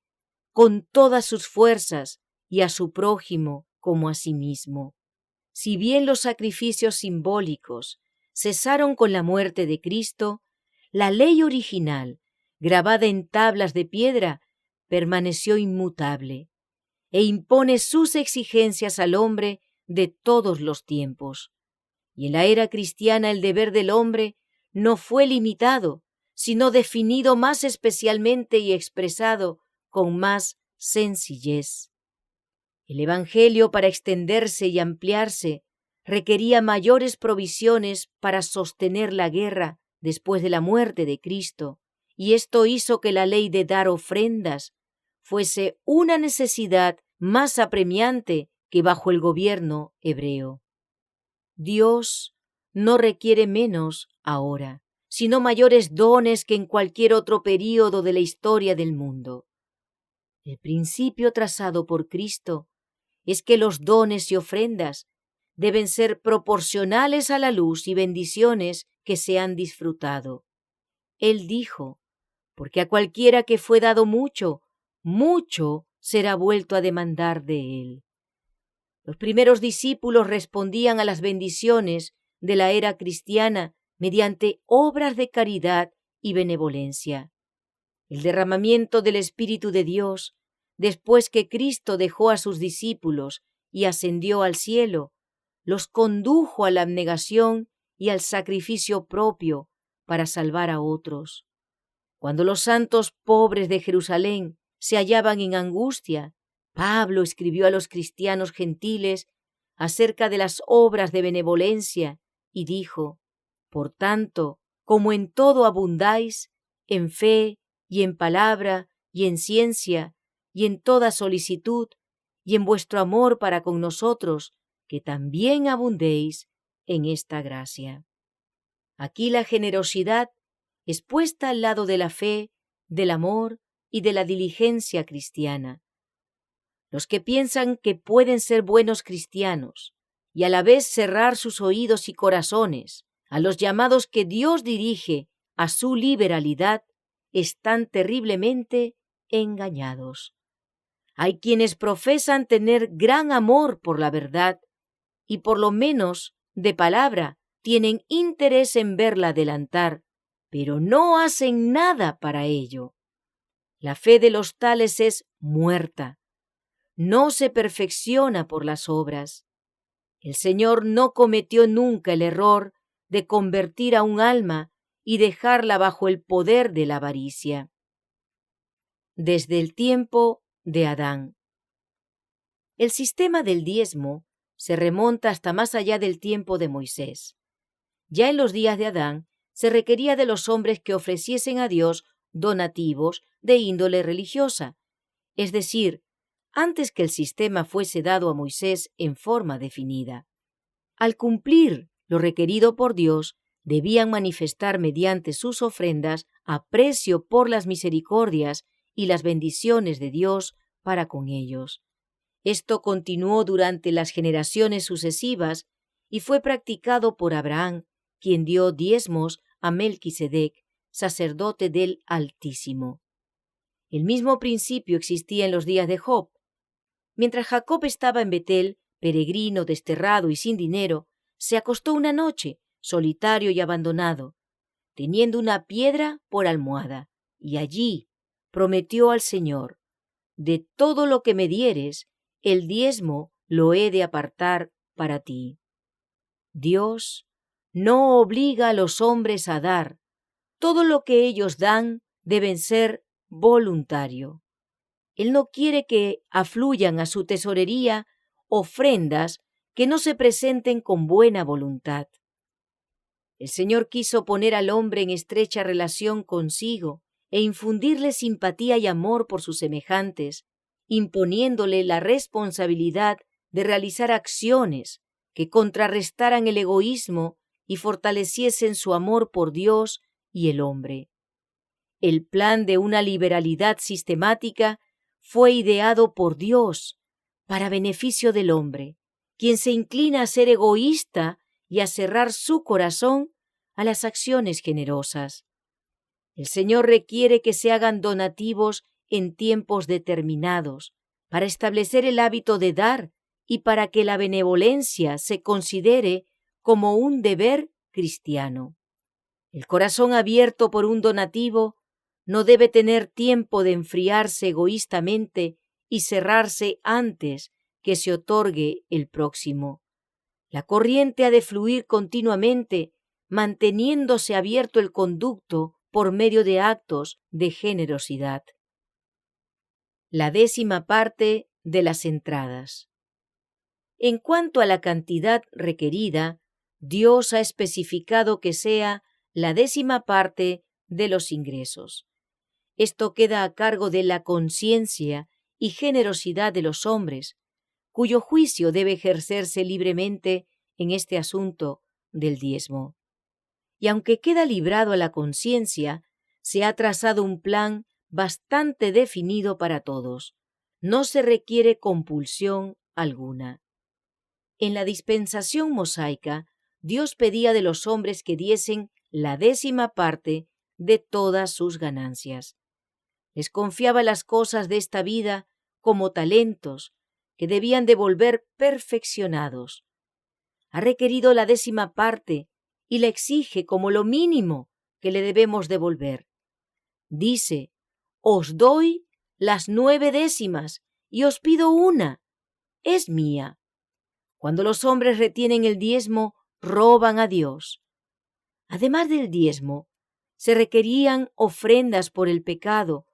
con todas sus fuerzas, y a su prójimo como a sí mismo. Si bien los sacrificios simbólicos cesaron con la muerte de Cristo, la ley original, grabada en tablas de piedra, permaneció inmutable e impone sus exigencias al hombre de todos los tiempos. Y en la era cristiana el deber del hombre no fue limitado, sino definido más especialmente y expresado con más sencillez. El Evangelio, para extenderse y ampliarse, requería mayores provisiones para sostener la guerra después de la muerte de Cristo, y esto hizo que la ley de dar ofrendas fuese una necesidad más apremiante que bajo el gobierno hebreo. Dios no requiere menos ahora, sino mayores dones que en cualquier otro período de la historia del mundo. El principio trazado por Cristo es que los dones y ofrendas deben ser proporcionales a la luz y bendiciones que se han disfrutado. Él dijo, porque a cualquiera que fue dado mucho, mucho será vuelto a demandar de él. Los primeros discípulos respondían a las bendiciones de la era cristiana mediante obras de caridad y benevolencia. El derramamiento del Espíritu de Dios, después que Cristo dejó a sus discípulos y ascendió al cielo, los condujo a la abnegación y al sacrificio propio para salvar a otros. Cuando los santos pobres de Jerusalén se hallaban en angustia, Pablo escribió a los cristianos gentiles acerca de las obras de benevolencia y dijo: por tanto, como en todo abundáis, en fe y en palabra y en ciencia y en toda solicitud y en vuestro amor para con nosotros, que también abundéis en esta gracia. Aquí la generosidad es puesta al lado de la fe, del amor y de la diligencia cristiana. Los que piensan que pueden ser buenos cristianos y a la vez cerrar sus oídos y corazones a los llamados que Dios dirige a su liberalidad, están terriblemente engañados. Hay quienes profesan tener gran amor por la verdad y por lo menos de palabra tienen interés en verla adelantar, pero no hacen nada para ello. La fe de los tales es muerta. No se perfecciona por las obras. El Señor no cometió nunca el error de convertir a un alma y dejarla bajo el poder de la avaricia. Desde el tiempo de Adán. El sistema del diezmo se remonta hasta más allá del tiempo de Moisés. Ya en los días de Adán se requería de los hombres que ofreciesen a Dios donativos de índole religiosa, es decir, antes que el sistema fuese dado a Moisés en forma definida. Al cumplir lo requerido por Dios, debían manifestar mediante sus ofrendas aprecio por las misericordias y las bendiciones de Dios para con ellos. Esto continuó durante las generaciones sucesivas y fue practicado por Abraham, quien dio diezmos a Melquisedec, sacerdote del Altísimo. El mismo principio existía en los días de Job. Mientras Jacob estaba en Betel, peregrino, desterrado y sin dinero, se acostó una noche, solitario y abandonado, teniendo una piedra por almohada, y allí prometió al Señor: de todo lo que me dieres, el diezmo lo he de apartar para ti. Dios no obliga a los hombres a dar. Todo lo que ellos dan deben ser voluntario. Él no quiere que afluyan a su tesorería ofrendas que no se presenten con buena voluntad. El Señor quiso poner al hombre en estrecha relación consigo e infundirle simpatía y amor por sus semejantes, imponiéndole la responsabilidad de realizar acciones que contrarrestaran el egoísmo y fortaleciesen su amor por Dios y el hombre. El plan de una liberalidad sistemática fue ideado por Dios para beneficio del hombre, quien se inclina a ser egoísta y a cerrar su corazón a las acciones generosas. El Señor requiere que se hagan donativos en tiempos determinados para establecer el hábito de dar y para que la benevolencia se considere como un deber cristiano. El corazón abierto por un donativo no debe tener tiempo de enfriarse egoístamente y cerrarse antes que se otorgue el próximo. La corriente ha de fluir continuamente, manteniéndose abierto el conducto por medio de actos de generosidad. La 10ª parte de las entradas. En cuanto a la cantidad requerida, Dios ha especificado que sea la 10ª parte de los ingresos. Esto queda a cargo de la conciencia y generosidad de los hombres, cuyo juicio debe ejercerse libremente en este asunto del diezmo. Y aunque queda librado a la conciencia, se ha trazado un plan bastante definido para todos. No se requiere compulsión alguna. En la dispensación mosaica, Dios pedía de los hombres que diesen la 10ª parte de todas sus ganancias. Les confiaba las cosas de esta vida como talentos que debían devolver perfeccionados. Ha requerido la 10ª parte y la exige como lo mínimo que le debemos devolver. Dice: os doy las 9 décimas y os pido una. Es mía. Cuando los hombres retienen el diezmo, roban a Dios. Además del diezmo, se requerían ofrendas por el pecado,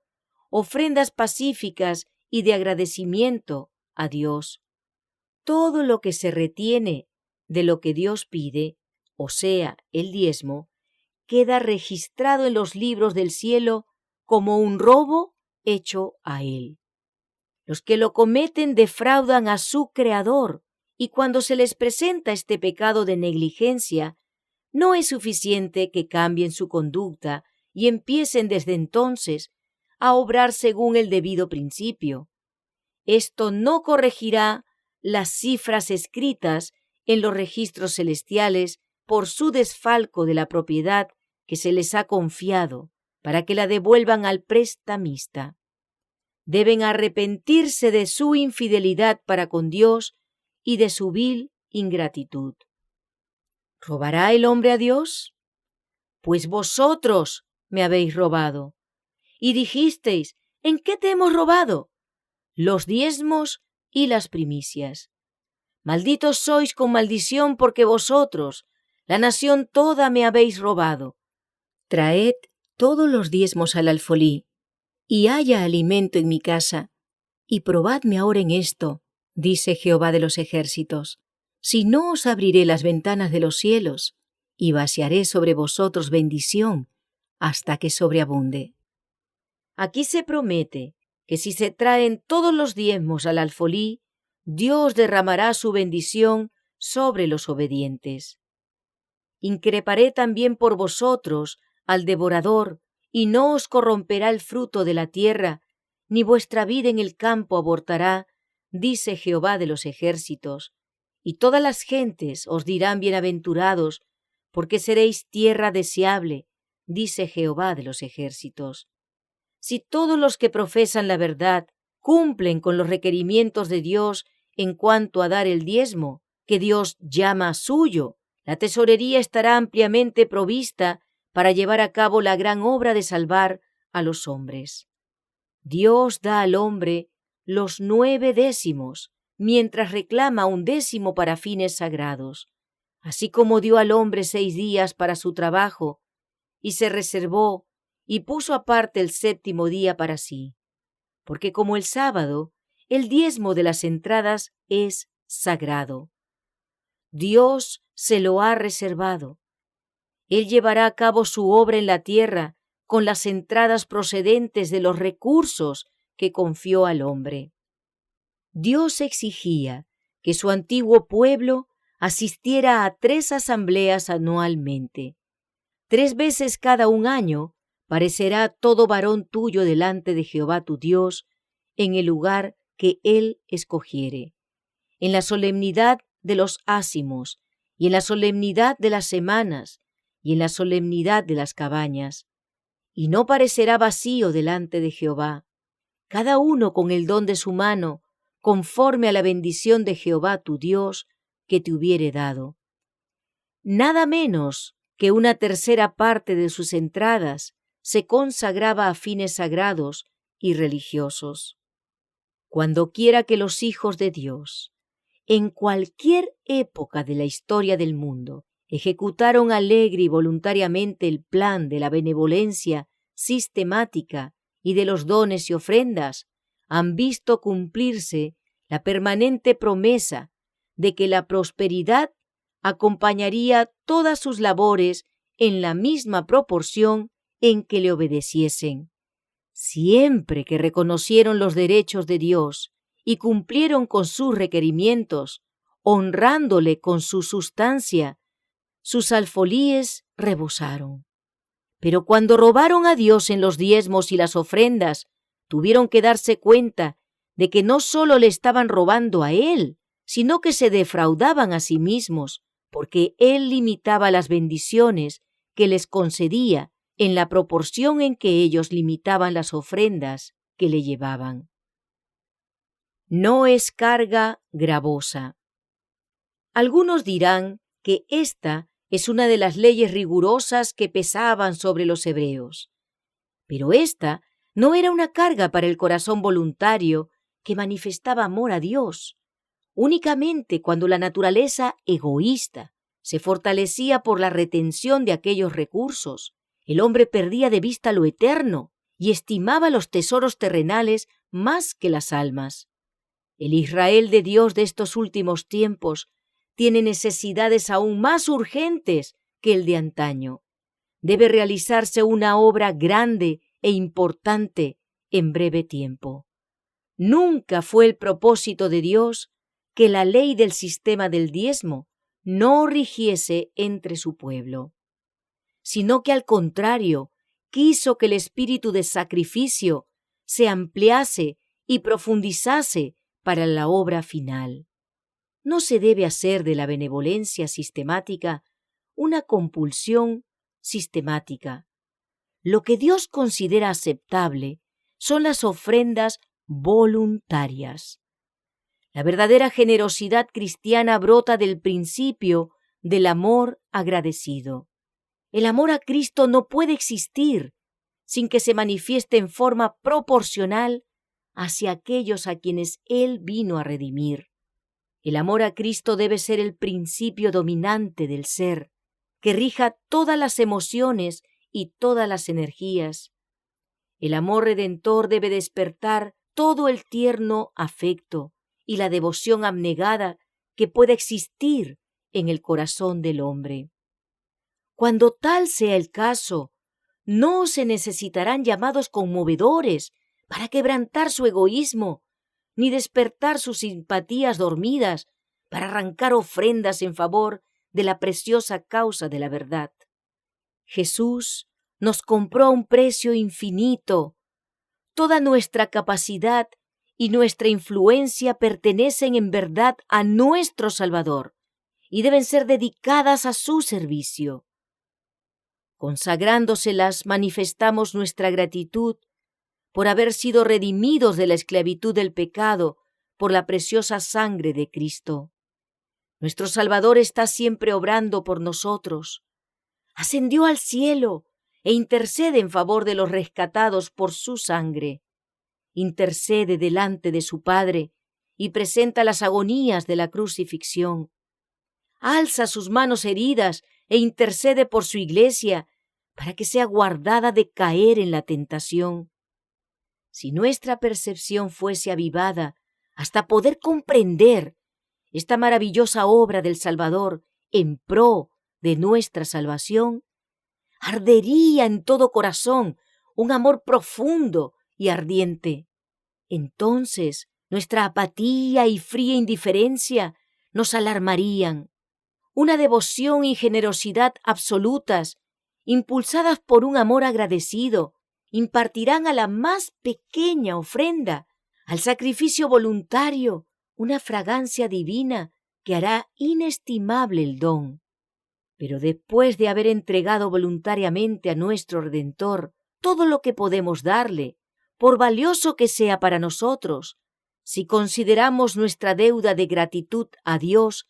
ofrendas pacíficas y de agradecimiento a Dios. Todo lo que se retiene de lo que Dios pide, o sea, el diezmo, queda registrado en los libros del cielo como un robo hecho a Él. Los que lo cometen defraudan a su Creador, y cuando se les presenta este pecado de negligencia, no es suficiente que cambien su conducta y empiecen desde entonces a obrar según el debido principio. Esto no corregirá las cifras escritas en los registros celestiales por su desfalco de la propiedad que se les ha confiado, para que la devuelvan al prestamista. Deben arrepentirse de su infidelidad para con Dios y de su vil ingratitud. ¿Robará el hombre a Dios? Pues vosotros me habéis robado. Y dijisteis: ¿en qué te hemos robado? Los diezmos y las primicias. Malditos sois con maldición, porque vosotros, la nación toda, me habéis robado. Traed todos los diezmos al alfolí, y haya alimento en mi casa, y probadme ahora en esto, dice Jehová de los ejércitos, si no os abriré las ventanas de los cielos, y vaciaré sobre vosotros bendición, hasta que sobreabunde. Aquí se promete que si se traen todos los diezmos al alfolí, Dios derramará su bendición sobre los obedientes. Increparé también por vosotros al devorador, y no os corromperá el fruto de la tierra, ni vuestra vida en el campo abortará, dice Jehová de los ejércitos. Y todas las gentes os dirán bienaventurados, porque seréis tierra deseable, dice Jehová de los ejércitos. Si todos los que profesan la verdad cumplen con los requerimientos de Dios en cuanto a dar el diezmo, que Dios llama suyo, la tesorería estará ampliamente provista para llevar a cabo la gran obra de salvar a los hombres. Dios da al hombre los 9 décimos, mientras reclama un décimo para fines sagrados, así como dio al hombre 6 días para su trabajo, y se reservó y puso aparte el 7º día para sí, porque como el sábado, el diezmo de las entradas es sagrado. Dios se lo ha reservado. Él llevará a cabo su obra en la tierra con las entradas procedentes de los recursos que confió al hombre. Dios exigía que su antiguo pueblo asistiera a 3 asambleas anualmente. 3 veces cada un año parecerá todo varón tuyo delante de Jehová tu Dios en el lugar que Él escogiere, en la solemnidad de los ácimos, y en la solemnidad de las semanas, y en la solemnidad de las cabañas. Y no parecerá vacío delante de Jehová, cada uno con el don de su mano, conforme a la bendición de Jehová tu Dios que te hubiere dado. Nada menos que una 3ª parte de sus entradas se consagraba a fines sagrados y religiosos. Cuando quiera que los hijos de Dios, en cualquier época de la historia del mundo, ejecutaron alegre y voluntariamente el plan de la benevolencia sistemática y de los dones y ofrendas, han visto cumplirse la permanente promesa de que la prosperidad acompañaría todas sus labores en la misma proporción en que le obedeciesen. Siempre que reconocieron los derechos de Dios y cumplieron con sus requerimientos, honrándole con su sustancia, sus alfolíes rebosaron. Pero cuando robaron a Dios en los diezmos y las ofrendas, tuvieron que darse cuenta de que no solo le estaban robando a Él, sino que se defraudaban a sí mismos, porque Él limitaba las bendiciones que les concedía en la proporción en que ellos limitaban las ofrendas que le llevaban. No es carga gravosa. Algunos dirán que esta es una de las leyes rigurosas que pesaban sobre los hebreos. Pero esta no era una carga para el corazón voluntario que manifestaba amor a Dios. Únicamente cuando la naturaleza egoísta se fortalecía por la retención de aquellos recursos, el hombre perdía de vista lo eterno y estimaba los tesoros terrenales más que las almas. El Israel de Dios de estos últimos tiempos tiene necesidades aún más urgentes que el de antaño. Debe realizarse una obra grande e importante en breve tiempo. Nunca fue el propósito de Dios que la ley del sistema del diezmo no rigiese entre su pueblo, sino que al contrario, quiso que el espíritu de sacrificio se ampliase y profundizase para la obra final. No se debe hacer de la benevolencia sistemática una compulsión sistemática. Lo que Dios considera aceptable son las ofrendas voluntarias. La verdadera generosidad cristiana brota del principio del amor agradecido. El amor a Cristo no puede existir sin que se manifieste en forma proporcional hacia aquellos a quienes Él vino a redimir. El amor a Cristo debe ser el principio dominante del ser, que rija todas las emociones y todas las energías. El amor redentor debe despertar todo el tierno afecto y la devoción abnegada que pueda existir en el corazón del hombre. Cuando tal sea el caso, no se necesitarán llamados conmovedores para quebrantar su egoísmo, ni despertar sus simpatías dormidas para arrancar ofrendas en favor de la preciosa causa de la verdad. Jesús nos compró a un precio infinito. Toda nuestra capacidad y nuestra influencia pertenecen en verdad a nuestro Salvador y deben ser dedicadas a su servicio. Consagrándoselas manifestamos nuestra gratitud por haber sido redimidos de la esclavitud del pecado por la preciosa sangre de Cristo. Nuestro Salvador está siempre obrando por nosotros. Ascendió al cielo e intercede en favor de los rescatados por su sangre. Intercede delante de su Padre y presenta las agonías de la crucifixión. Alza sus manos heridas e intercede por su iglesia para que sea guardada de caer en la tentación. Si nuestra percepción fuese avivada hasta poder comprender esta maravillosa obra del Salvador en pro de nuestra salvación, ardería en todo corazón un amor profundo y ardiente. Entonces nuestra apatía y fría indiferencia nos alarmarían. Una devoción y generosidad absolutas, impulsadas por un amor agradecido, impartirán a la más pequeña ofrenda, al sacrificio voluntario, una fragancia divina que hará inestimable el don. Pero después de haber entregado voluntariamente a nuestro Redentor todo lo que podemos darle, por valioso que sea para nosotros, si consideramos nuestra deuda de gratitud a Dios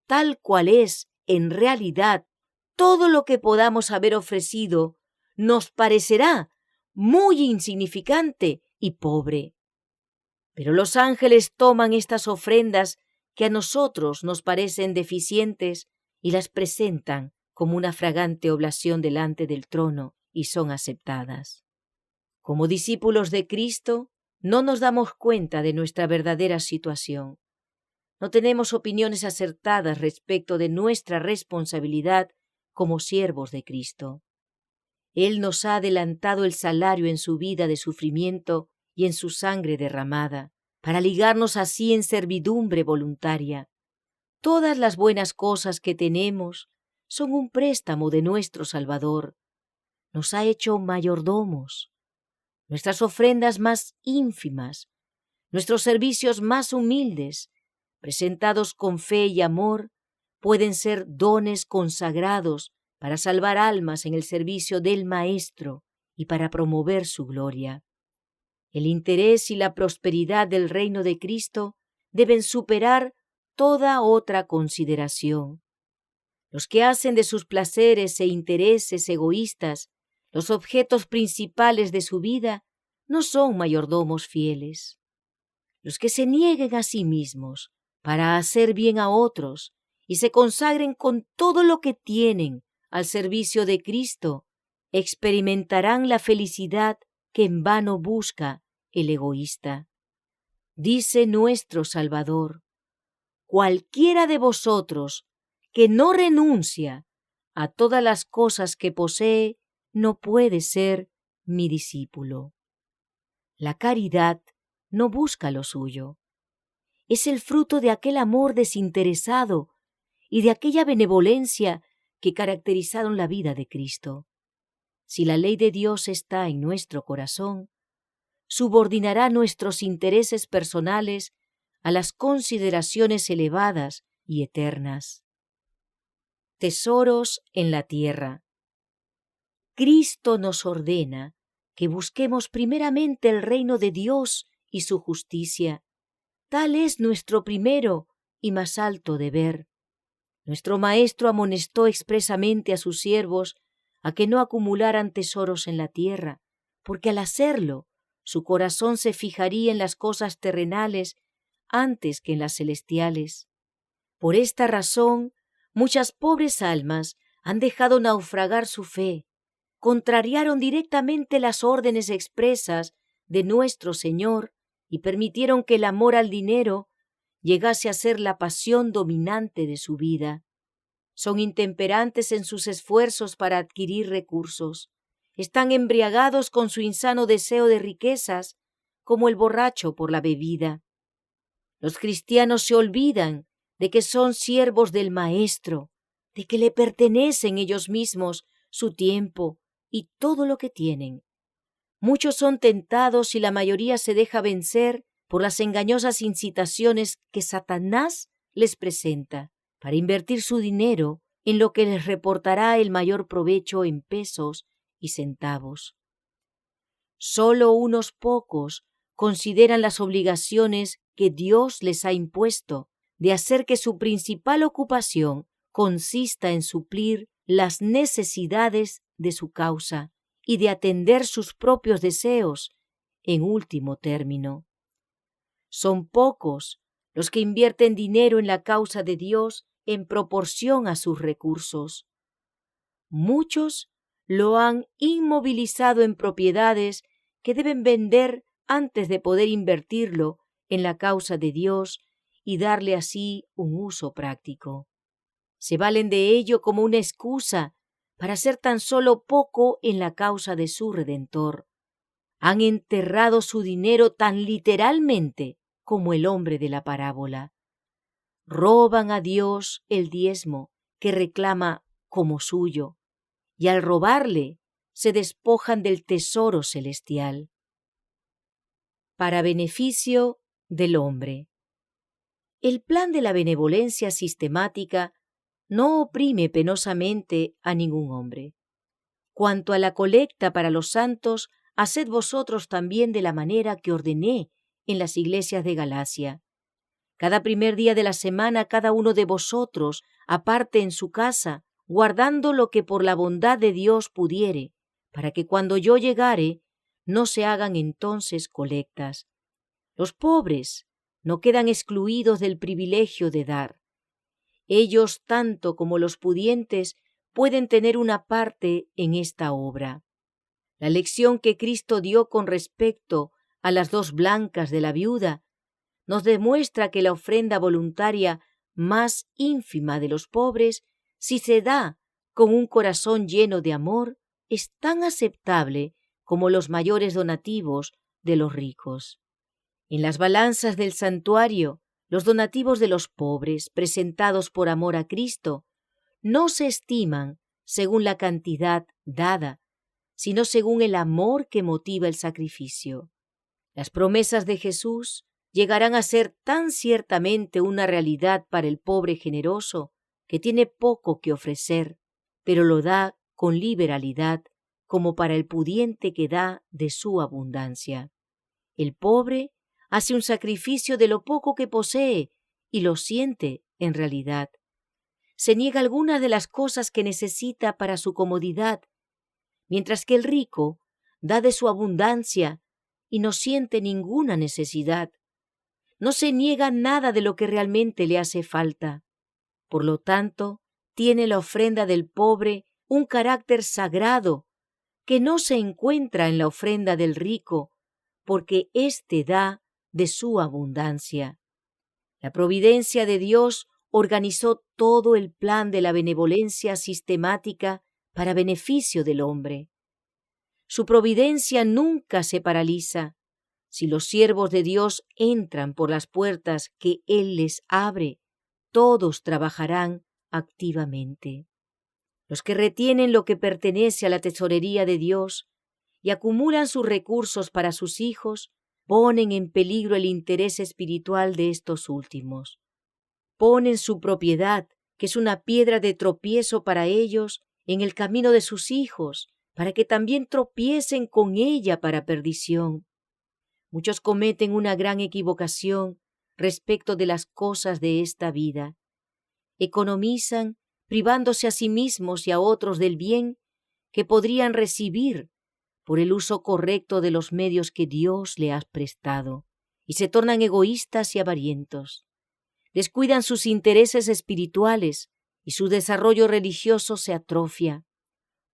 tal cual es en realidad, todo lo que podamos haber ofrecido nos parecerá muy insignificante y pobre. Pero los ángeles toman estas ofrendas que a nosotros nos parecen deficientes y las presentan como una fragante oblación delante del trono y son aceptadas. Como discípulos de Cristo, no nos damos cuenta de nuestra verdadera situación. No tenemos opiniones acertadas respecto de nuestra responsabilidad como siervos de Cristo. Él nos ha adelantado el salario en su vida de sufrimiento y en su sangre derramada, para ligarnos así en servidumbre voluntaria. Todas las buenas cosas que tenemos son un préstamo de nuestro Salvador. Nos ha hecho mayordomos. Nuestras ofrendas más ínfimas, nuestros servicios más humildes, presentados con fe y amor, pueden ser dones consagrados para salvar almas en el servicio del Maestro y para promover su gloria. El interés y la prosperidad del reino de Cristo deben superar toda otra consideración. Los que hacen de sus placeres e intereses egoístas los objetos principales de su vida no son mayordomos fieles. Los que se nieguen a sí mismos para hacer bien a otros y se consagren con todo lo que tienen al servicio de Cristo, experimentarán la felicidad que en vano busca el egoísta. Dice nuestro Salvador: cualquiera de vosotros que no renuncia a todas las cosas que posee, no puede ser mi discípulo. La caridad no busca lo suyo. Es el fruto de aquel amor desinteresado y de aquella benevolencia que caracterizaron la vida de Cristo. Si la ley de Dios está en nuestro corazón, subordinará nuestros intereses personales a las consideraciones elevadas y eternas. Tesoros en la tierra. Cristo nos ordena que busquemos primeramente el reino de Dios y su justicia. Tal es nuestro primero y más alto deber. Nuestro Maestro amonestó expresamente a sus siervos a que no acumularan tesoros en la tierra, porque al hacerlo, su corazón se fijaría en las cosas terrenales antes que en las celestiales. Por esta razón, muchas pobres almas han dejado naufragar su fe, contrariaron directamente las órdenes expresas de nuestro Señor y permitieron que el amor al dinero llegase a ser la pasión dominante de su vida. Son intemperantes en sus esfuerzos para adquirir recursos. Están embriagados con su insano deseo de riquezas, como el borracho por la bebida. Los cristianos se olvidan de que son siervos del Maestro, de que le pertenecen ellos mismos su tiempo y todo lo que tienen. Muchos son tentados y la mayoría se deja vencer por las engañosas incitaciones que Satanás les presenta para invertir su dinero en lo que les reportará el mayor provecho en pesos y centavos. Solo unos pocos consideran las obligaciones que Dios les ha impuesto de hacer que su principal ocupación consista en suplir las necesidades de su causa y de atender sus propios deseos en último término. Son pocos los que invierten dinero en la causa de Dios en proporción a sus recursos. Muchos lo han inmovilizado en propiedades que deben vender antes de poder invertirlo en la causa de Dios y darle así un uso práctico. Se valen de ello como una excusa para hacer tan solo poco en la causa de su Redentor. Han enterrado su dinero tan literalmente como el hombre de la parábola. Roban a Dios el diezmo que reclama como suyo, y al robarle se despojan del tesoro celestial. Para beneficio del hombre. El plan de la benevolencia sistemática no oprime penosamente a ningún hombre. Cuanto a la colecta para los santos, haced vosotros también de la manera que ordené en las iglesias de Galacia. Cada primer día de la semana cada uno de vosotros aparte en su casa, guardando lo que por la bondad de Dios pudiere, para que cuando yo llegare no se hagan entonces colectas. Los pobres no quedan excluidos del privilegio de dar. Ellos, tanto como los pudientes, pueden tener una parte en esta obra. La lección que Cristo dio con respecto a las 2 blancas de la viuda nos demuestra que la ofrenda voluntaria más ínfima de los pobres, si se da con un corazón lleno de amor, es tan aceptable como los mayores donativos de los ricos. En las balanzas del santuario, los donativos de los pobres, presentados por amor a Cristo, no se estiman según la cantidad dada, sino según el amor que motiva el sacrificio. Las promesas de Jesús llegarán a ser tan ciertamente una realidad para el pobre generoso que tiene poco que ofrecer, pero lo da con liberalidad, como para el pudiente que da de su abundancia. El pobre hace un sacrificio de lo poco que posee y lo siente en realidad. Se niega algunas de las cosas que necesita para su comodidad, mientras que el rico da de su abundancia y no siente ninguna necesidad. No se niega nada de lo que realmente le hace falta. Por lo tanto, tiene la ofrenda del pobre un carácter sagrado que no se encuentra en la ofrenda del rico, porque éste da de su abundancia. La providencia de Dios organizó todo el plan de la benevolencia sistemática para beneficio del hombre. Su providencia nunca se paraliza. Si los siervos de Dios entran por las puertas que Él les abre, todos trabajarán activamente. Los que retienen lo que pertenece a la tesorería de Dios y acumulan sus recursos para sus hijos, ponen en peligro el interés espiritual de estos últimos. Ponen su propiedad, que es una piedra de tropiezo para ellos, en el camino de sus hijos, para que también tropiecen con ella para perdición. Muchos cometen una gran equivocación respecto de las cosas de esta vida. Economizan, privándose a sí mismos y a otros del bien que podrían recibir por el uso correcto de los medios que Dios le ha prestado, y se tornan egoístas y avarientos. Descuidan sus intereses espirituales y su desarrollo religioso se atrofia,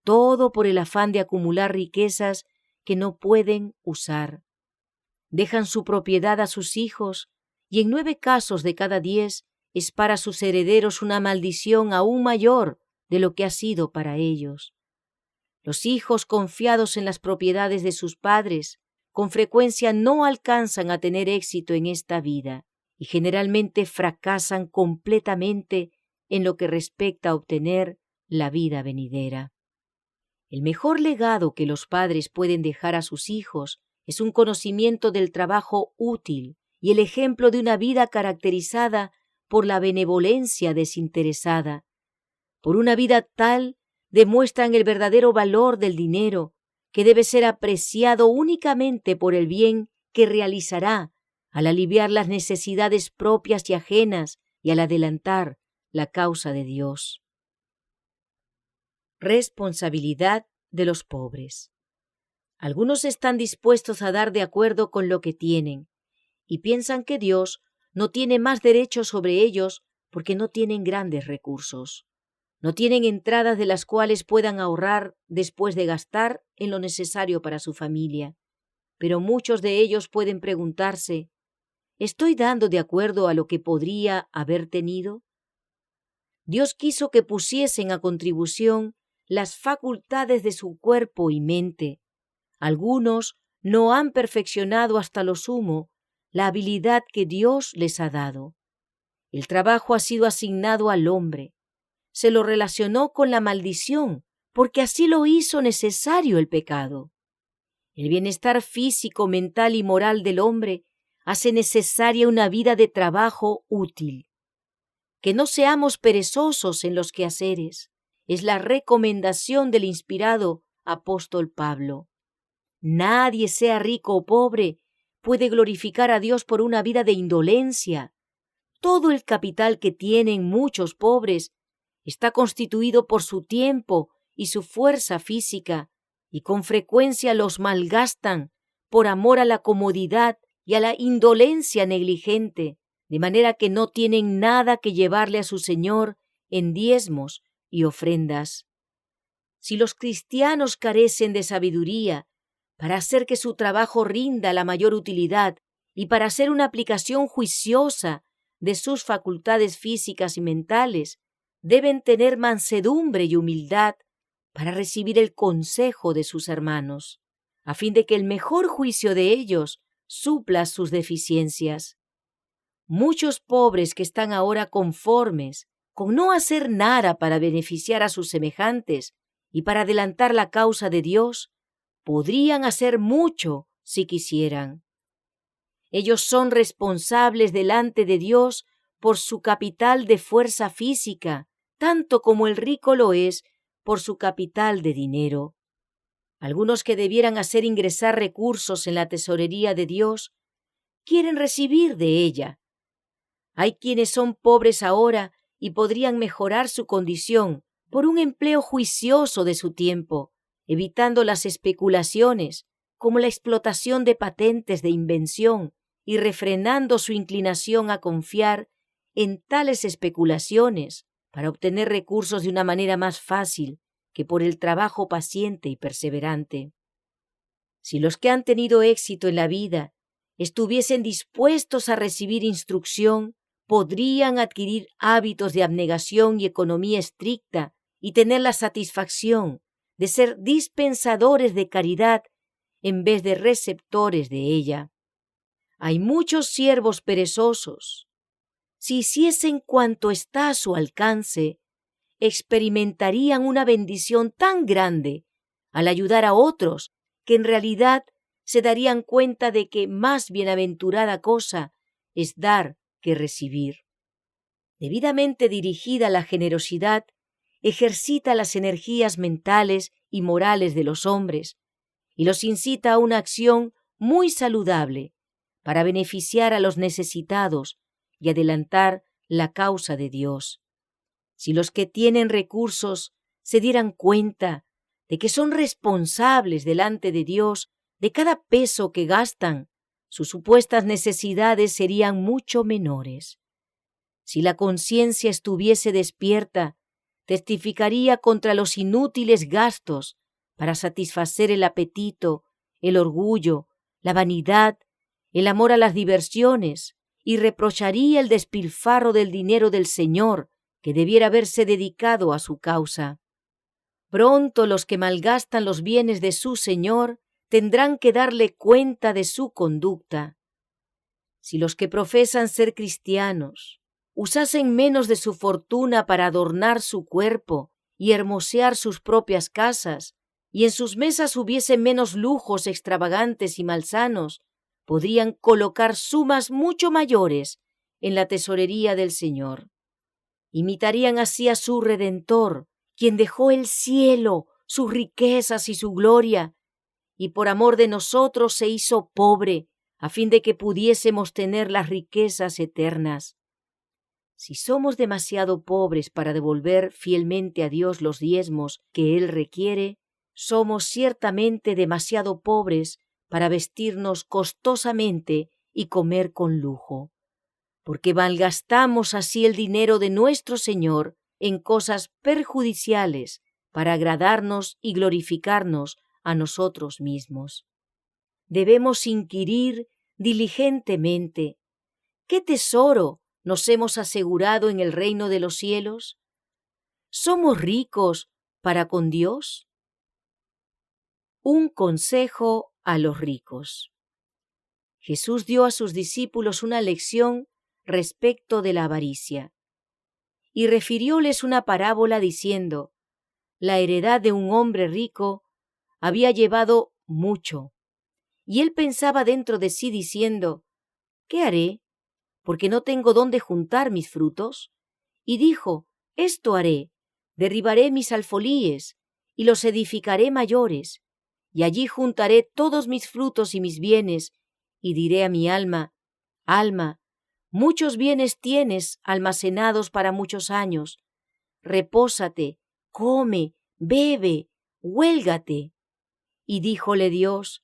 todo por el afán de acumular riquezas que no pueden usar. Dejan su propiedad a sus hijos y en 9 casos de cada 10 es para sus herederos una maldición aún mayor de lo que ha sido para ellos. Los hijos confiados en las propiedades de sus padres con frecuencia no alcanzan a tener éxito en esta vida y generalmente fracasan completamente en lo que respecta a obtener la vida venidera. El mejor legado que los padres pueden dejar a sus hijos es un conocimiento del trabajo útil y el ejemplo de una vida caracterizada por la benevolencia desinteresada. Por una vida tal demuestran el verdadero valor del dinero, que debe ser apreciado únicamente por el bien que realizará al aliviar las necesidades propias y ajenas y al adelantar la causa de Dios. Responsabilidad de los pobres. Algunos están dispuestos a dar de acuerdo con lo que tienen y piensan que Dios no tiene más derecho sobre ellos porque no tienen grandes recursos. No tienen entradas de las cuales puedan ahorrar después de gastar en lo necesario para su familia. Pero muchos de ellos pueden preguntarse, ¿estoy dando de acuerdo a lo que podría haber tenido? Dios quiso que pusiesen a contribución las facultades de su cuerpo y mente. Algunos no han perfeccionado hasta lo sumo la habilidad que Dios les ha dado. El trabajo ha sido asignado al hombre. Se lo relacionó con la maldición, porque así lo hizo necesario el pecado. El bienestar físico, mental y moral del hombre hace necesaria una vida de trabajo útil. Que no seamos perezosos en los quehaceres es la recomendación del inspirado apóstol Pablo. Nadie, sea rico o pobre, puede glorificar a Dios por una vida de indolencia. Todo el capital que tienen muchos pobres está constituido por su tiempo y su fuerza física, y con frecuencia los malgastan por amor a la comodidad y a la indolencia negligente, de manera que no tienen nada que llevarle a su Señor en diezmos y ofrendas. Si los cristianos carecen de sabiduría para hacer que su trabajo rinda la mayor utilidad y para hacer una aplicación juiciosa de sus facultades físicas y mentales, deben tener mansedumbre y humildad para recibir el consejo de sus hermanos, a fin de que el mejor juicio de ellos supla sus deficiencias. Muchos pobres que están ahora conformes con no hacer nada para beneficiar a sus semejantes y para adelantar la causa de Dios, podrían hacer mucho si quisieran. Ellos son responsables delante de Dios por su capital de fuerza física, tanto como el rico lo es por su capital de dinero. Algunos que debieran hacer ingresar recursos en la tesorería de Dios, quieren recibir de ella. Hay quienes son pobres ahora y podrían mejorar su condición por un empleo juicioso de su tiempo, evitando las especulaciones, como la explotación de patentes de invención, y refrenando su inclinación a confiar en tales especulaciones para obtener recursos de una manera más fácil que por el trabajo paciente y perseverante. Si los que han tenido éxito en la vida estuviesen dispuestos a recibir instrucción, podrían adquirir hábitos de abnegación y economía estricta y tener la satisfacción de ser dispensadores de caridad en vez de receptores de ella. Hay muchos siervos perezosos. Si hiciesen cuanto está a su alcance, experimentarían una bendición tan grande al ayudar a otros que en realidad se darían cuenta de que más bienaventurada cosa es dar que recibir. Debidamente dirigida, la generosidad ejercita las energías mentales y morales de los hombres y los incita a una acción muy saludable para beneficiar a los necesitados y adelantar la causa de Dios. Si los que tienen recursos se dieran cuenta de que son responsables delante de Dios de cada peso que gastan, sus supuestas necesidades serían mucho menores. Si la conciencia estuviese despierta, testificaría contra los inútiles gastos para satisfacer el apetito, el orgullo, la vanidad, el amor a las diversiones, y reprocharía el despilfarro del dinero del Señor que debiera haberse dedicado a su causa. Pronto los que malgastan los bienes de su Señor tendrán que darle cuenta de su conducta. Si los que profesan ser cristianos usasen menos de su fortuna para adornar su cuerpo y hermosear sus propias casas, y en sus mesas hubiese menos lujos extravagantes y malsanos, podrían colocar sumas mucho mayores en la tesorería del Señor. Imitarían así a su Redentor, quien dejó el cielo, sus riquezas y su gloria, y por amor de nosotros se hizo pobre, a fin de que pudiésemos tener las riquezas eternas. Si somos demasiado pobres para devolver fielmente a Dios los diezmos que Él requiere, somos ciertamente demasiado pobres para vestirnos costosamente y comer con lujo, porque malgastamos así el dinero de nuestro Señor en cosas perjudiciales para agradarnos y glorificarnos a nosotros mismos. Debemos inquirir diligentemente: ¿qué tesoro nos hemos asegurado en el reino de los cielos? ¿Somos ricos para con Dios? Un consejo a los ricos. Jesús dio a sus discípulos una lección respecto de la avaricia, y refirióles una parábola diciendo: la heredad de un hombre rico había llevado mucho, y él pensaba dentro de sí diciendo: ¿qué haré? Porque no tengo dónde juntar mis frutos. Y dijo: esto haré: derribaré mis alfolíes y los edificaré mayores, y allí juntaré todos mis frutos y mis bienes, y diré a mi alma: alma, muchos bienes tienes almacenados para muchos años. Repósate, come, bebe, huélgate. Y díjole Dios: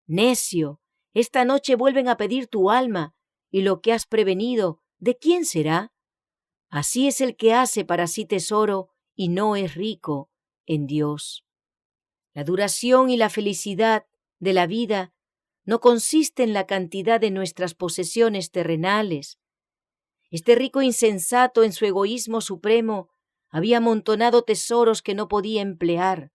necio, esta noche vuelven a pedir tu alma, y lo que has prevenido, ¿de quién será? Así es el que hace para sí tesoro y no es rico en Dios. La duración y la felicidad de la vida no consiste en la cantidad de nuestras posesiones terrenales. Este rico insensato, en su egoísmo supremo, había amontonado tesoros que no podía emplear.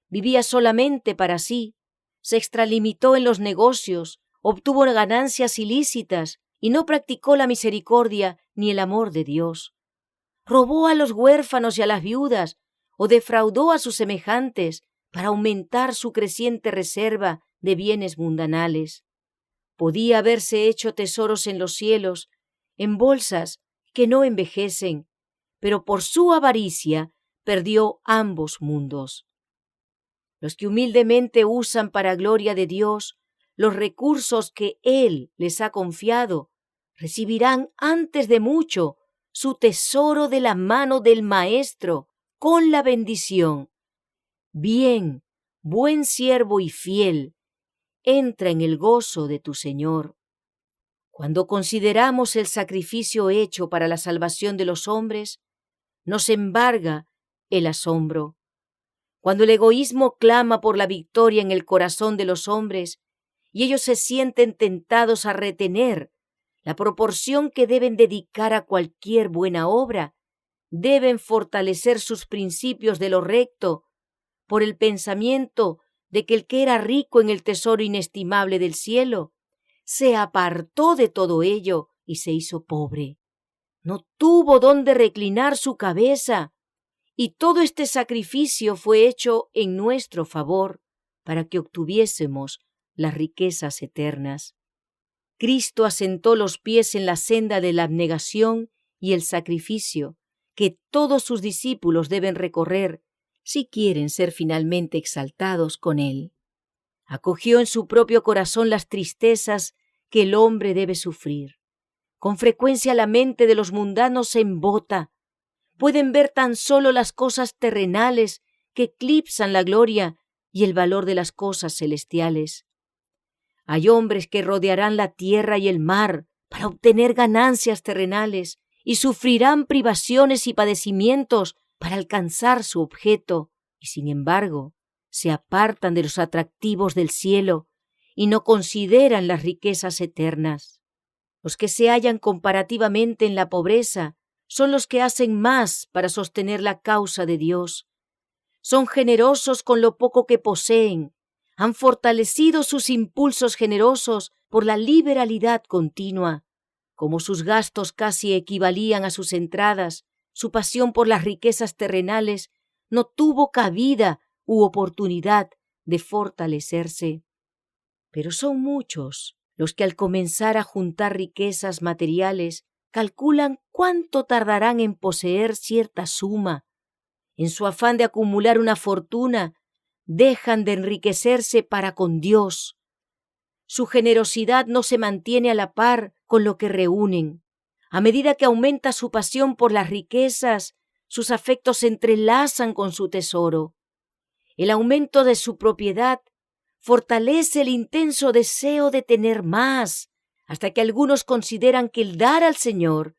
Vivía solamente para sí, se extralimitó en los negocios, obtuvo ganancias ilícitas y no practicó la misericordia ni el amor de Dios. Robó a los huérfanos y a las viudas, o defraudó a sus semejantes para aumentar su creciente reserva de bienes mundanales. Podía haberse hecho tesoros en los cielos, en bolsas que no envejecen, pero por su avaricia perdió ambos mundos. Los que humildemente usan para gloria de Dios los recursos que Él les ha confiado, recibirán antes de mucho su tesoro de la mano del Maestro, con la bendición: bien, buen siervo y fiel, entra en el gozo de tu Señor. Cuando consideramos el sacrificio hecho para la salvación de los hombres, nos embarga el asombro. Cuando el egoísmo clama por la victoria en el corazón de los hombres y ellos se sienten tentados a retener la proporción que deben dedicar a cualquier buena obra, deben fortalecer sus principios de lo recto por el pensamiento de que el que era rico en el tesoro inestimable del cielo se apartó de todo ello y se hizo pobre. No tuvo dónde reclinar su cabeza, y todo este sacrificio fue hecho en nuestro favor para que obtuviésemos las riquezas eternas. Cristo asentó los pies en la senda de la abnegación y el sacrificio que todos sus discípulos deben recorrer si quieren ser finalmente exaltados con Él. Acogió en su propio corazón las tristezas que el hombre debe sufrir. Con frecuencia la mente de los mundanos se embota. Pueden ver tan solo las cosas terrenales que eclipsan la gloria y el valor de las cosas celestiales. Hay hombres que rodearán la tierra y el mar para obtener ganancias terrenales y sufrirán privaciones y padecimientos para alcanzar su objeto, y sin embargo se apartan de los atractivos del cielo y no consideran las riquezas eternas. Los que se hallan comparativamente en la pobreza son los que hacen más para sostener la causa de Dios. Son generosos con lo poco que poseen, han fortalecido sus impulsos generosos por la liberalidad continua. Como sus gastos casi equivalían a sus entradas, su pasión por las riquezas terrenales no tuvo cabida u oportunidad de fortalecerse. Pero son muchos los que al comenzar a juntar riquezas materiales calculan cuánto tardarán en poseer cierta suma. En su afán de acumular una fortuna, dejan de enriquecerse para con Dios. Su generosidad no se mantiene a la par con lo que reúnen. A medida que aumenta su pasión por las riquezas, sus afectos se entrelazan con su tesoro. El aumento de su propiedad fortalece el intenso deseo de tener más, hasta que algunos consideran que el dar al Señor,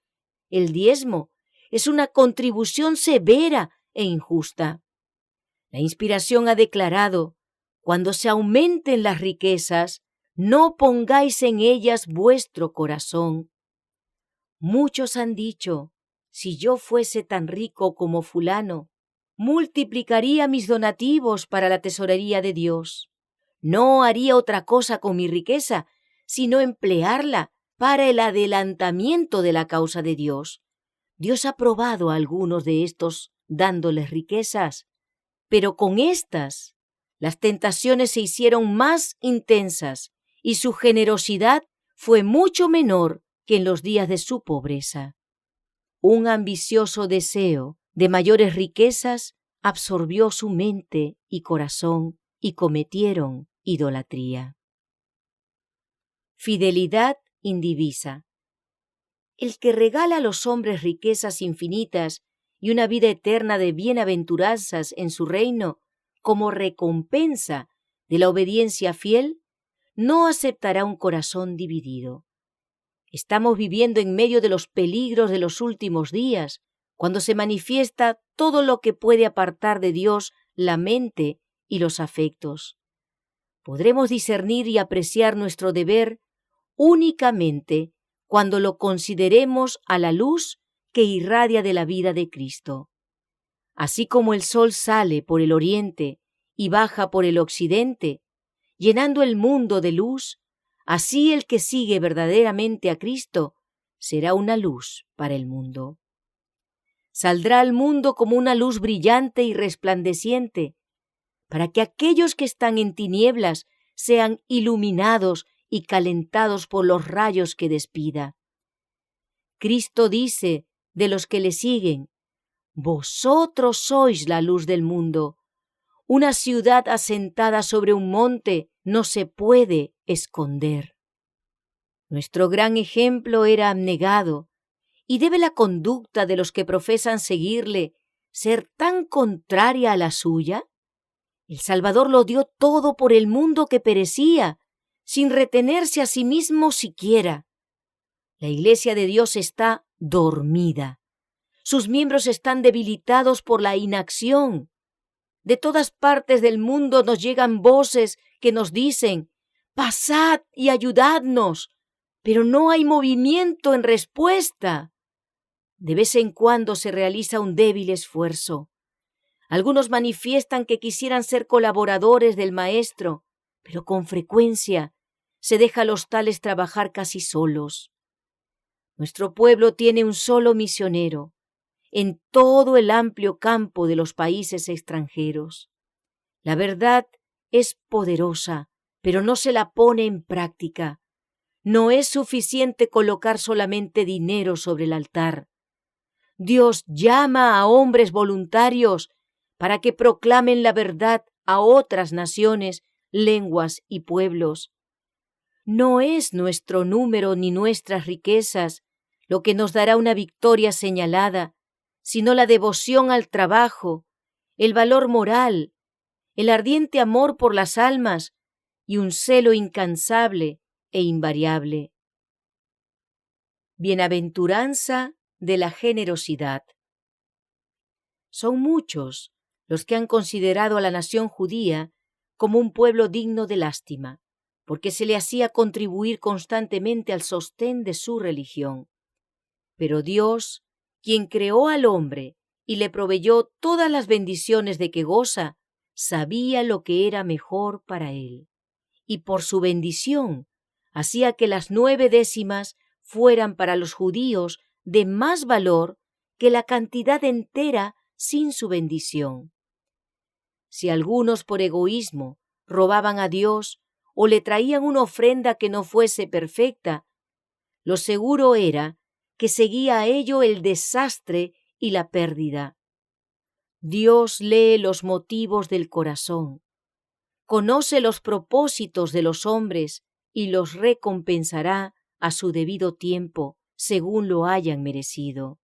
el diezmo, es una contribución severa e injusta. La inspiración ha declarado: cuando se aumenten las riquezas, no pongáis en ellas vuestro corazón. Muchos han dicho: si yo fuese tan rico como fulano, multiplicaría mis donativos para la tesorería de Dios. No haría otra cosa con mi riqueza, sino emplearla para el adelantamiento de la causa de Dios. Dios ha probado a algunos de estos dándoles riquezas, pero con estas las tentaciones se hicieron más intensas y su generosidad fue mucho menor que en los días de su pobreza. Un ambicioso deseo de mayores riquezas absorbió su mente y corazón y cometieron idolatría. Fidelidad indivisa. El que regala a los hombres riquezas infinitas y una vida eterna de bienaventuranzas en su reino como recompensa de la obediencia fiel, no aceptará un corazón dividido. Estamos viviendo en medio de los peligros de los últimos días, cuando se manifiesta todo lo que puede apartar de Dios la mente y los afectos. Podremos discernir y apreciar nuestro deber únicamente cuando lo consideremos a la luz que irradia de la vida de Cristo. Así como el sol sale por el oriente y baja por el occidente, llenando el mundo de luz, así el que sigue verdaderamente a Cristo será una luz para el mundo. Saldrá al mundo como una luz brillante y resplandeciente, para que aquellos que están en tinieblas sean iluminados y calentados por los rayos que despida. Cristo dice de los que le siguen: vosotros sois la luz del mundo. Una ciudad asentada sobre un monte no se puede esconder. Nuestro gran ejemplo era abnegado, y debe la conducta de los que profesan seguirle ser tan contraria a la suya. El Salvador lo dio todo por el mundo que perecía, sin retenerse a sí mismo siquiera. La Iglesia de Dios está dormida. Sus miembros están debilitados por la inacción. De todas partes del mundo nos llegan voces que nos dicen: pasad y ayudadnos, pero no hay movimiento en respuesta. De vez en cuando se realiza un débil esfuerzo. Algunos manifiestan que quisieran ser colaboradores del Maestro, pero con frecuencia se deja a los tales trabajar casi solos. Nuestro pueblo tiene un solo misionero en todo el amplio campo de los países extranjeros. La verdad es poderosa, pero no se la pone en práctica. No es suficiente colocar solamente dinero sobre el altar. Dios llama a hombres voluntarios para que proclamen la verdad a otras naciones, lenguas y pueblos. No es nuestro número ni nuestras riquezas lo que nos dará una victoria señalada, sino la devoción al trabajo, el valor moral, el ardiente amor por las almas y un celo incansable e invariable. Bienaventuranza de la generosidad. Son muchos los que han considerado a la nación judía como un pueblo digno de lástima, porque se le hacía contribuir constantemente al sostén de su religión. Pero Dios, quien creó al hombre y le proveyó todas las bendiciones de que goza, sabía lo que era mejor para él, y por su bendición hacía que las 9 décimas fueran para los judíos de más valor que la cantidad entera sin su bendición. Si algunos por egoísmo robaban a Dios o le traían una ofrenda que no fuese perfecta, lo seguro era que seguía a ello el desastre y la pérdida. Dios lee los motivos del corazón, conoce los propósitos de los hombres y los recompensará a su debido tiempo, según lo hayan merecido.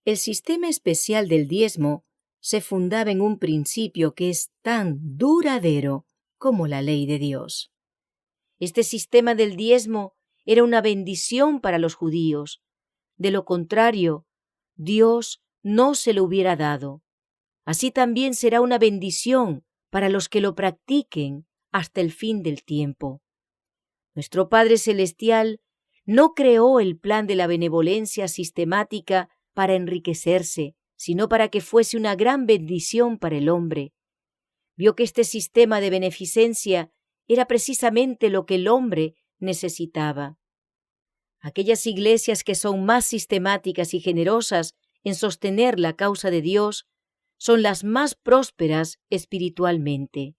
El sistema especial del diezmo se fundaba en un principio que es tan duradero como la ley de Dios. Este sistema del diezmo era una bendición para los judíos. De lo contrario, Dios no se lo hubiera dado. Así también será una bendición para los que lo practiquen hasta el fin del tiempo. Nuestro Padre Celestial no creó el plan de la benevolencia sistemática para enriquecerse, sino para que fuese una gran bendición para el hombre. Vio que este sistema de beneficencia era precisamente lo que el hombre necesitaba. Aquellas iglesias que son más sistemáticas y generosas en sostener la causa de Dios son las más prósperas espiritualmente.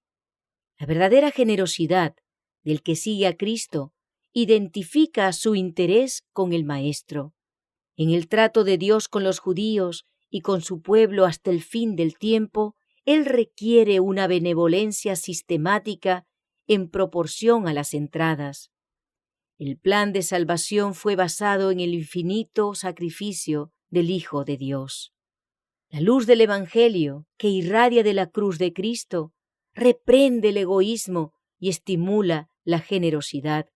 La verdadera generosidad del que sigue a Cristo identifica su interés con el Maestro. En el trato de Dios con los judíos y con su pueblo hasta el fin del tiempo, Él requiere una benevolencia sistemática en proporción a las entradas. El plan de salvación fue basado en el infinito sacrificio del Hijo de Dios. La luz del Evangelio, que irradia de la cruz de Cristo, reprende el egoísmo y estimula la generosidad.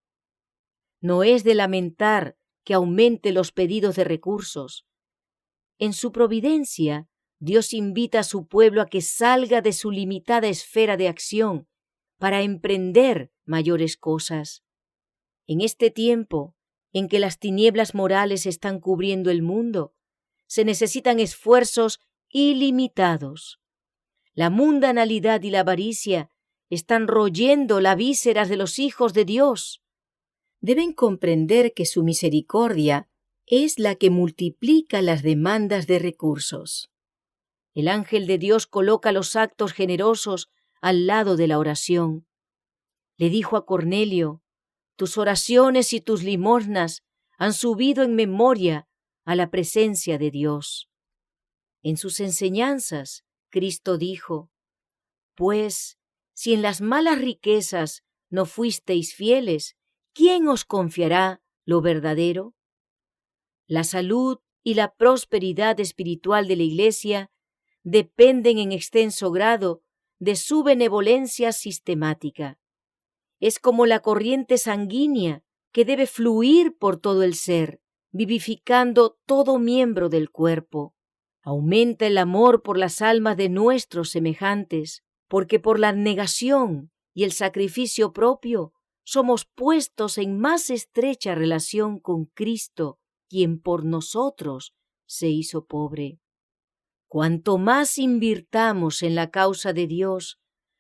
No es de lamentar que aumente los pedidos de recursos. En su providencia, Dios invita a su pueblo a que salga de su limitada esfera de acción para emprender mayores cosas. En este tiempo en que las tinieblas morales están cubriendo el mundo, se necesitan esfuerzos ilimitados. La mundanalidad y la avaricia están royendo las vísceras de los hijos de Dios. Deben comprender que su misericordia es la que multiplica las demandas de recursos. El ángel de Dios coloca los actos generosos al lado de la oración. Le dijo a Cornelio: tus oraciones y tus limosnas han subido en memoria a la presencia de Dios. En sus enseñanzas, Cristo dijo: pues, si en las malas riquezas no fuisteis fieles, ¿quién os confiará lo verdadero? La salud y la prosperidad espiritual de la Iglesia dependen en extenso grado de su benevolencia sistemática. Es como la corriente sanguínea que debe fluir por todo el ser, vivificando todo miembro del cuerpo. Aumenta el amor por las almas de nuestros semejantes, porque por la abnegación y el sacrificio propio somos puestos en más estrecha relación con Cristo, quien por nosotros se hizo pobre. Cuanto más invirtamos en la causa de Dios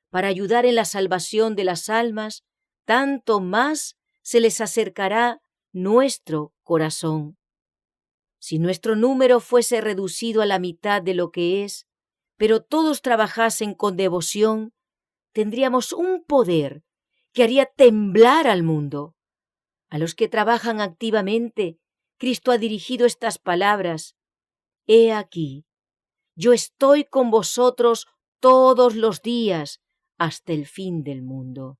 para ayudar en la salvación de las almas, tanto más se les acercará nuestro corazón. Si nuestro número fuese reducido a la mitad de lo que es, pero todos trabajasen con devoción, tendríamos un poder que haría temblar al mundo. A los que trabajan activamente, Cristo ha dirigido estas palabras: He aquí, yo estoy con vosotros todos los días hasta el fin del mundo.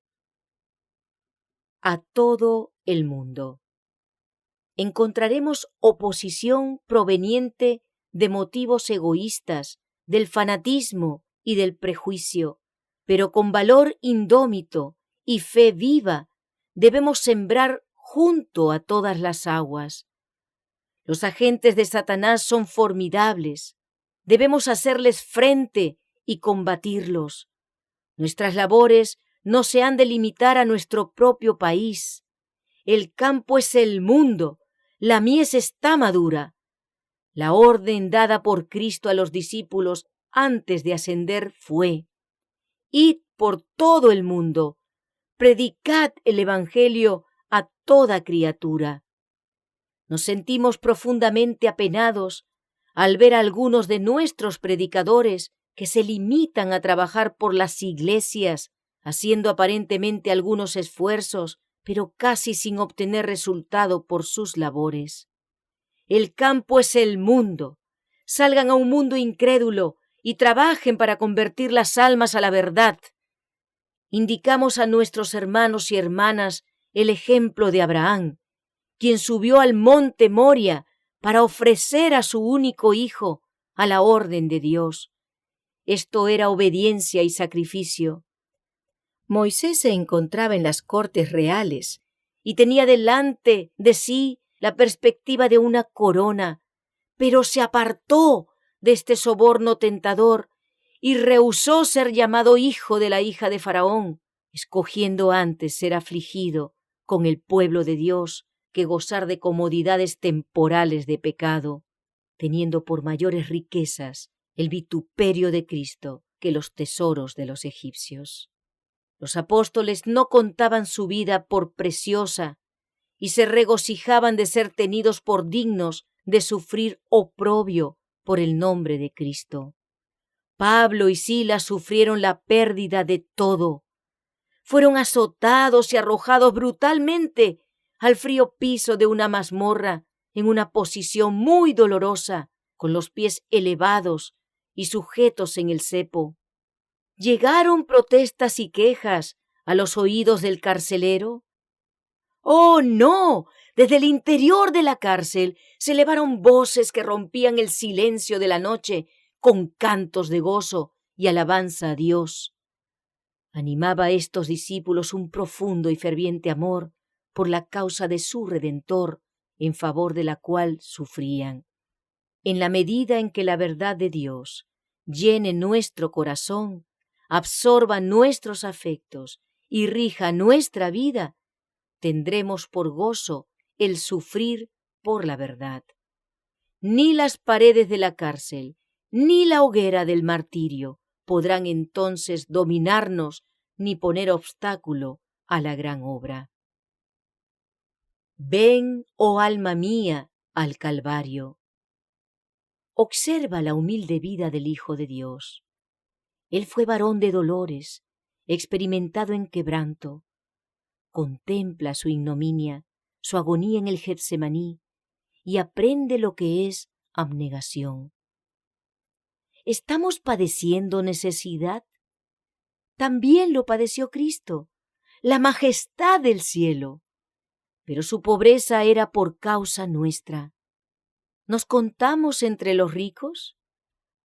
A todo el mundo. Encontraremos oposición proveniente de motivos egoístas, del fanatismo y del prejuicio, pero con valor indómito y fe viva debemos sembrar junto a todas las aguas. Los agentes de Satanás son formidables. Debemos hacerles frente y combatirlos. Nuestras labores no se han de limitar a nuestro propio país. El campo es el mundo, la mies está madura. La orden dada por Cristo a los discípulos antes de ascender fue: id por todo el mundo, predicad el Evangelio a toda criatura. Nos sentimos profundamente apenados al ver a algunos de nuestros predicadores que se limitan a trabajar por las iglesias, haciendo aparentemente algunos esfuerzos, pero casi sin obtener resultado por sus labores. El campo es el mundo. Salgan a un mundo incrédulo y trabajen para convertir las almas a la verdad. Indicamos a nuestros hermanos y hermanas el ejemplo de Abraham, quien subió al monte Moria para ofrecer a su único hijo a la orden de Dios. Esto era obediencia y sacrificio. Moisés se encontraba en las cortes reales y tenía delante de sí la perspectiva de una corona, pero se apartó de este soborno tentador y rehusó ser llamado hijo de la hija de Faraón, escogiendo antes ser afligido con el pueblo de Dios que gozar de comodidades temporales de pecado, teniendo por mayores riquezas el vituperio de Cristo que los tesoros de los egipcios. Los apóstoles no contaban su vida por preciosa y se regocijaban de ser tenidos por dignos de sufrir oprobio por el nombre de Cristo. Pablo y Silas sufrieron la pérdida de todo. Fueron azotados y arrojados brutalmente al frío piso de una mazmorra en una posición muy dolorosa, con los pies elevados y sujetos en el cepo. ¿Llegaron protestas y quejas a los oídos del carcelero? ¡Oh, no! Desde el interior de la cárcel se elevaron voces que rompían el silencio de la noche con cantos de gozo y alabanza a Dios. Animaba a estos discípulos un profundo y ferviente amor por la causa de su Redentor, en favor de la cual sufrían. En la medida en que la verdad de Dios llene nuestro corazón, absorba nuestros afectos y rija nuestra vida, tendremos por gozo el sufrir por la verdad. Ni las paredes de la cárcel, ni la hoguera del martirio podrán entonces dominarnos ni poner obstáculo a la gran obra. Ven, oh alma mía, al Calvario. Observa la humilde vida del Hijo de Dios. Él fue varón de dolores, experimentado en quebranto. Contempla su ignominia, su agonía en el Getsemaní, y aprende lo que es abnegación. ¿Estamos padeciendo necesidad? También lo padeció Cristo, la majestad del cielo, pero su pobreza era por causa nuestra. ¿Nos contamos entre los ricos?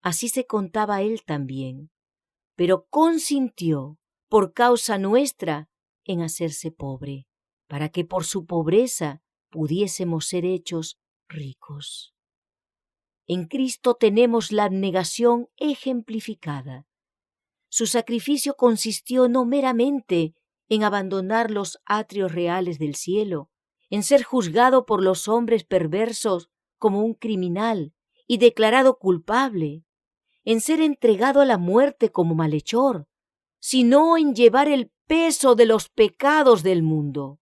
Así se contaba él también, pero consintió por causa nuestra en hacerse pobre, para que por su pobreza pudiésemos ser hechos ricos. En Cristo tenemos la abnegación ejemplificada. Su sacrificio consistió no meramente en abandonar los atrios reales del cielo, en ser juzgado por los hombres perversos como un criminal y declarado culpable, en ser entregado a la muerte como malhechor, sino en llevar el peso de los pecados del mundo.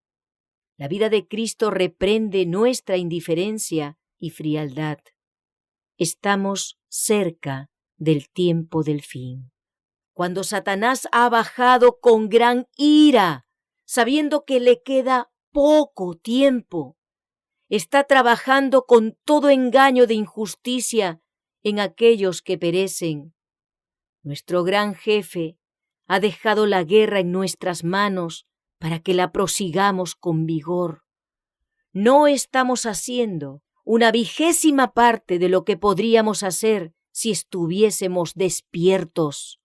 La vida de Cristo reprende nuestra indiferencia y frialdad. Estamos cerca del tiempo del fin, cuando Satanás ha bajado con gran ira, sabiendo que le queda poco tiempo. Está trabajando con todo engaño de injusticia en aquellos que perecen. Nuestro gran jefe ha dejado la guerra en nuestras manos para que la prosigamos con vigor. No estamos haciendo una 20ª parte de lo que podríamos hacer si estuviésemos despiertos.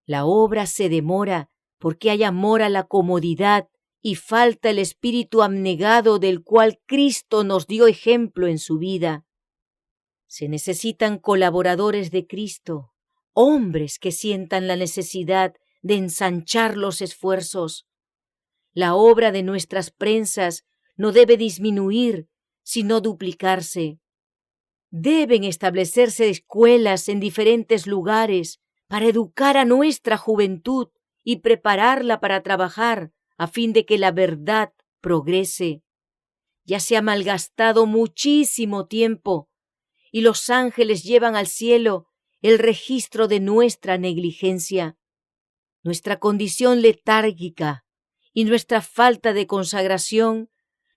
La obra se demora porque hay amor a la comodidad y falta el espíritu abnegado del cual Cristo nos dio ejemplo en su vida. Se necesitan colaboradores de Cristo, hombres que sientan la necesidad de ensanchar los esfuerzos. La obra de nuestras prensas no debe disminuir, sino duplicarse. Deben establecerse escuelas en diferentes lugares para educar a nuestra juventud y prepararla para trabajar a fin de que la verdad progrese. Ya se ha malgastado muchísimo tiempo y los ángeles llevan al cielo el registro de nuestra negligencia. Nuestra condición letárgica y nuestra falta de consagración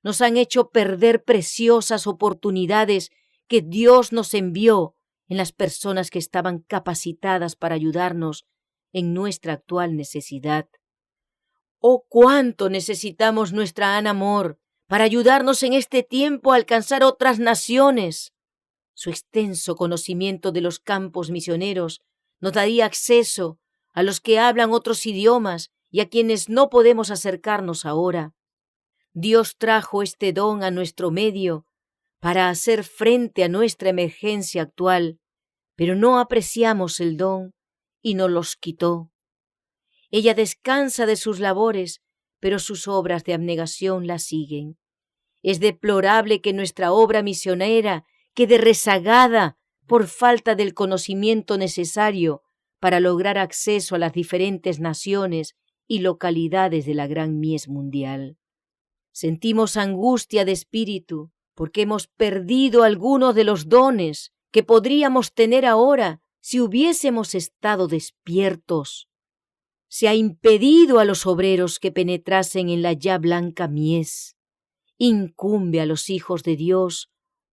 nos han hecho perder preciosas oportunidades que Dios nos envió en las personas que estaban capacitadas para ayudarnos en nuestra actual necesidad. ¡Oh, cuánto necesitamos nuestra Ana Moore para ayudarnos en este tiempo a alcanzar otras naciones! Su extenso conocimiento de los campos misioneros nos daría acceso a los que hablan otros idiomas y a quienes no podemos acercarnos ahora. Dios trajo este don a nuestro medio para hacer frente a nuestra emergencia actual, pero no apreciamos el don y nos los quitó. Ella descansa de sus labores, pero sus obras de abnegación la siguen. Es deplorable que nuestra obra misionera quede rezagada por falta del conocimiento necesario para lograr acceso a las diferentes naciones y localidades de la gran mies mundial. Sentimos angustia de espíritu porque hemos perdido algunos de los dones que podríamos tener ahora si hubiésemos estado despiertos. Se ha impedido a los obreros que penetrasen en la ya blanca mies. Incumbe a los hijos de Dios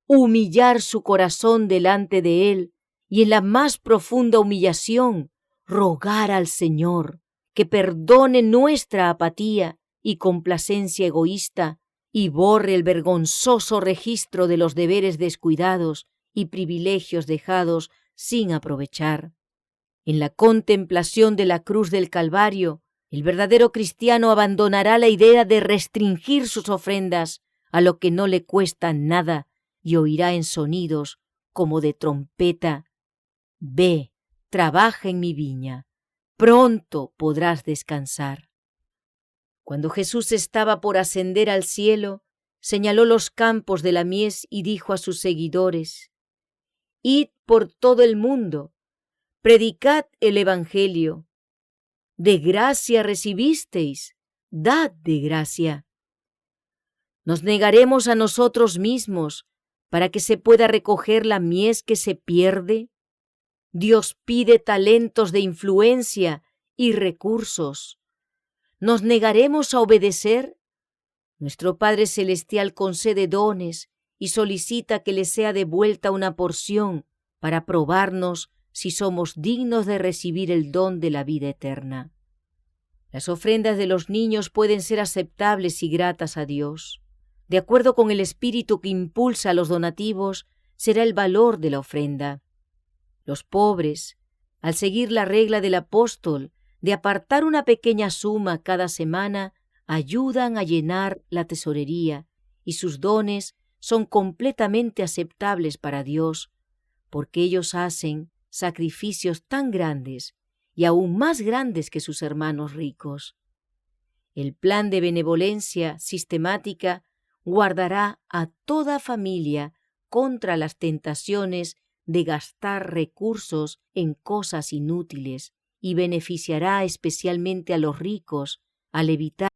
humillar su corazón delante de Él y en la más profunda humillación rogar al Señor que perdone nuestra apatía y complacencia egoísta y borre el vergonzoso registro de los deberes descuidados y privilegios dejados sin aprovechar. En la contemplación de la cruz del Calvario, el verdadero cristiano abandonará la idea de restringir sus ofrendas a lo que no le cuesta nada y oirá en sonidos como de trompeta: «Ve, trabaja en mi viña, pronto podrás descansar». Cuando Jesús estaba por ascender al cielo, señaló los campos de la mies y dijo a sus seguidores: «Id por todo el mundo, predicad el Evangelio. De gracia recibisteis, dad de gracia». ¿Nos negaremos a nosotros mismos para que se pueda recoger la mies que se pierde? Dios pide talentos de influencia y recursos. ¿Nos negaremos a obedecer? Nuestro Padre Celestial concede dones y solicita que le sea devuelta una porción para probarnos si somos dignos de recibir el don de la vida eterna. Las ofrendas de los niños pueden ser aceptables y gratas a Dios. De acuerdo con el espíritu que impulsa a los donativos, será el valor de la ofrenda. Los pobres, al seguir la regla del apóstol de apartar una pequeña suma cada semana, ayudan a llenar la tesorería y sus dones son completamente aceptables para Dios, porque ellos hacen sacrificios tan grandes y aún más grandes que sus hermanos ricos. El plan de benevolencia sistemática guardará a toda familia contra las tentaciones de gastar recursos en cosas inútiles y beneficiará especialmente a los ricos al evitar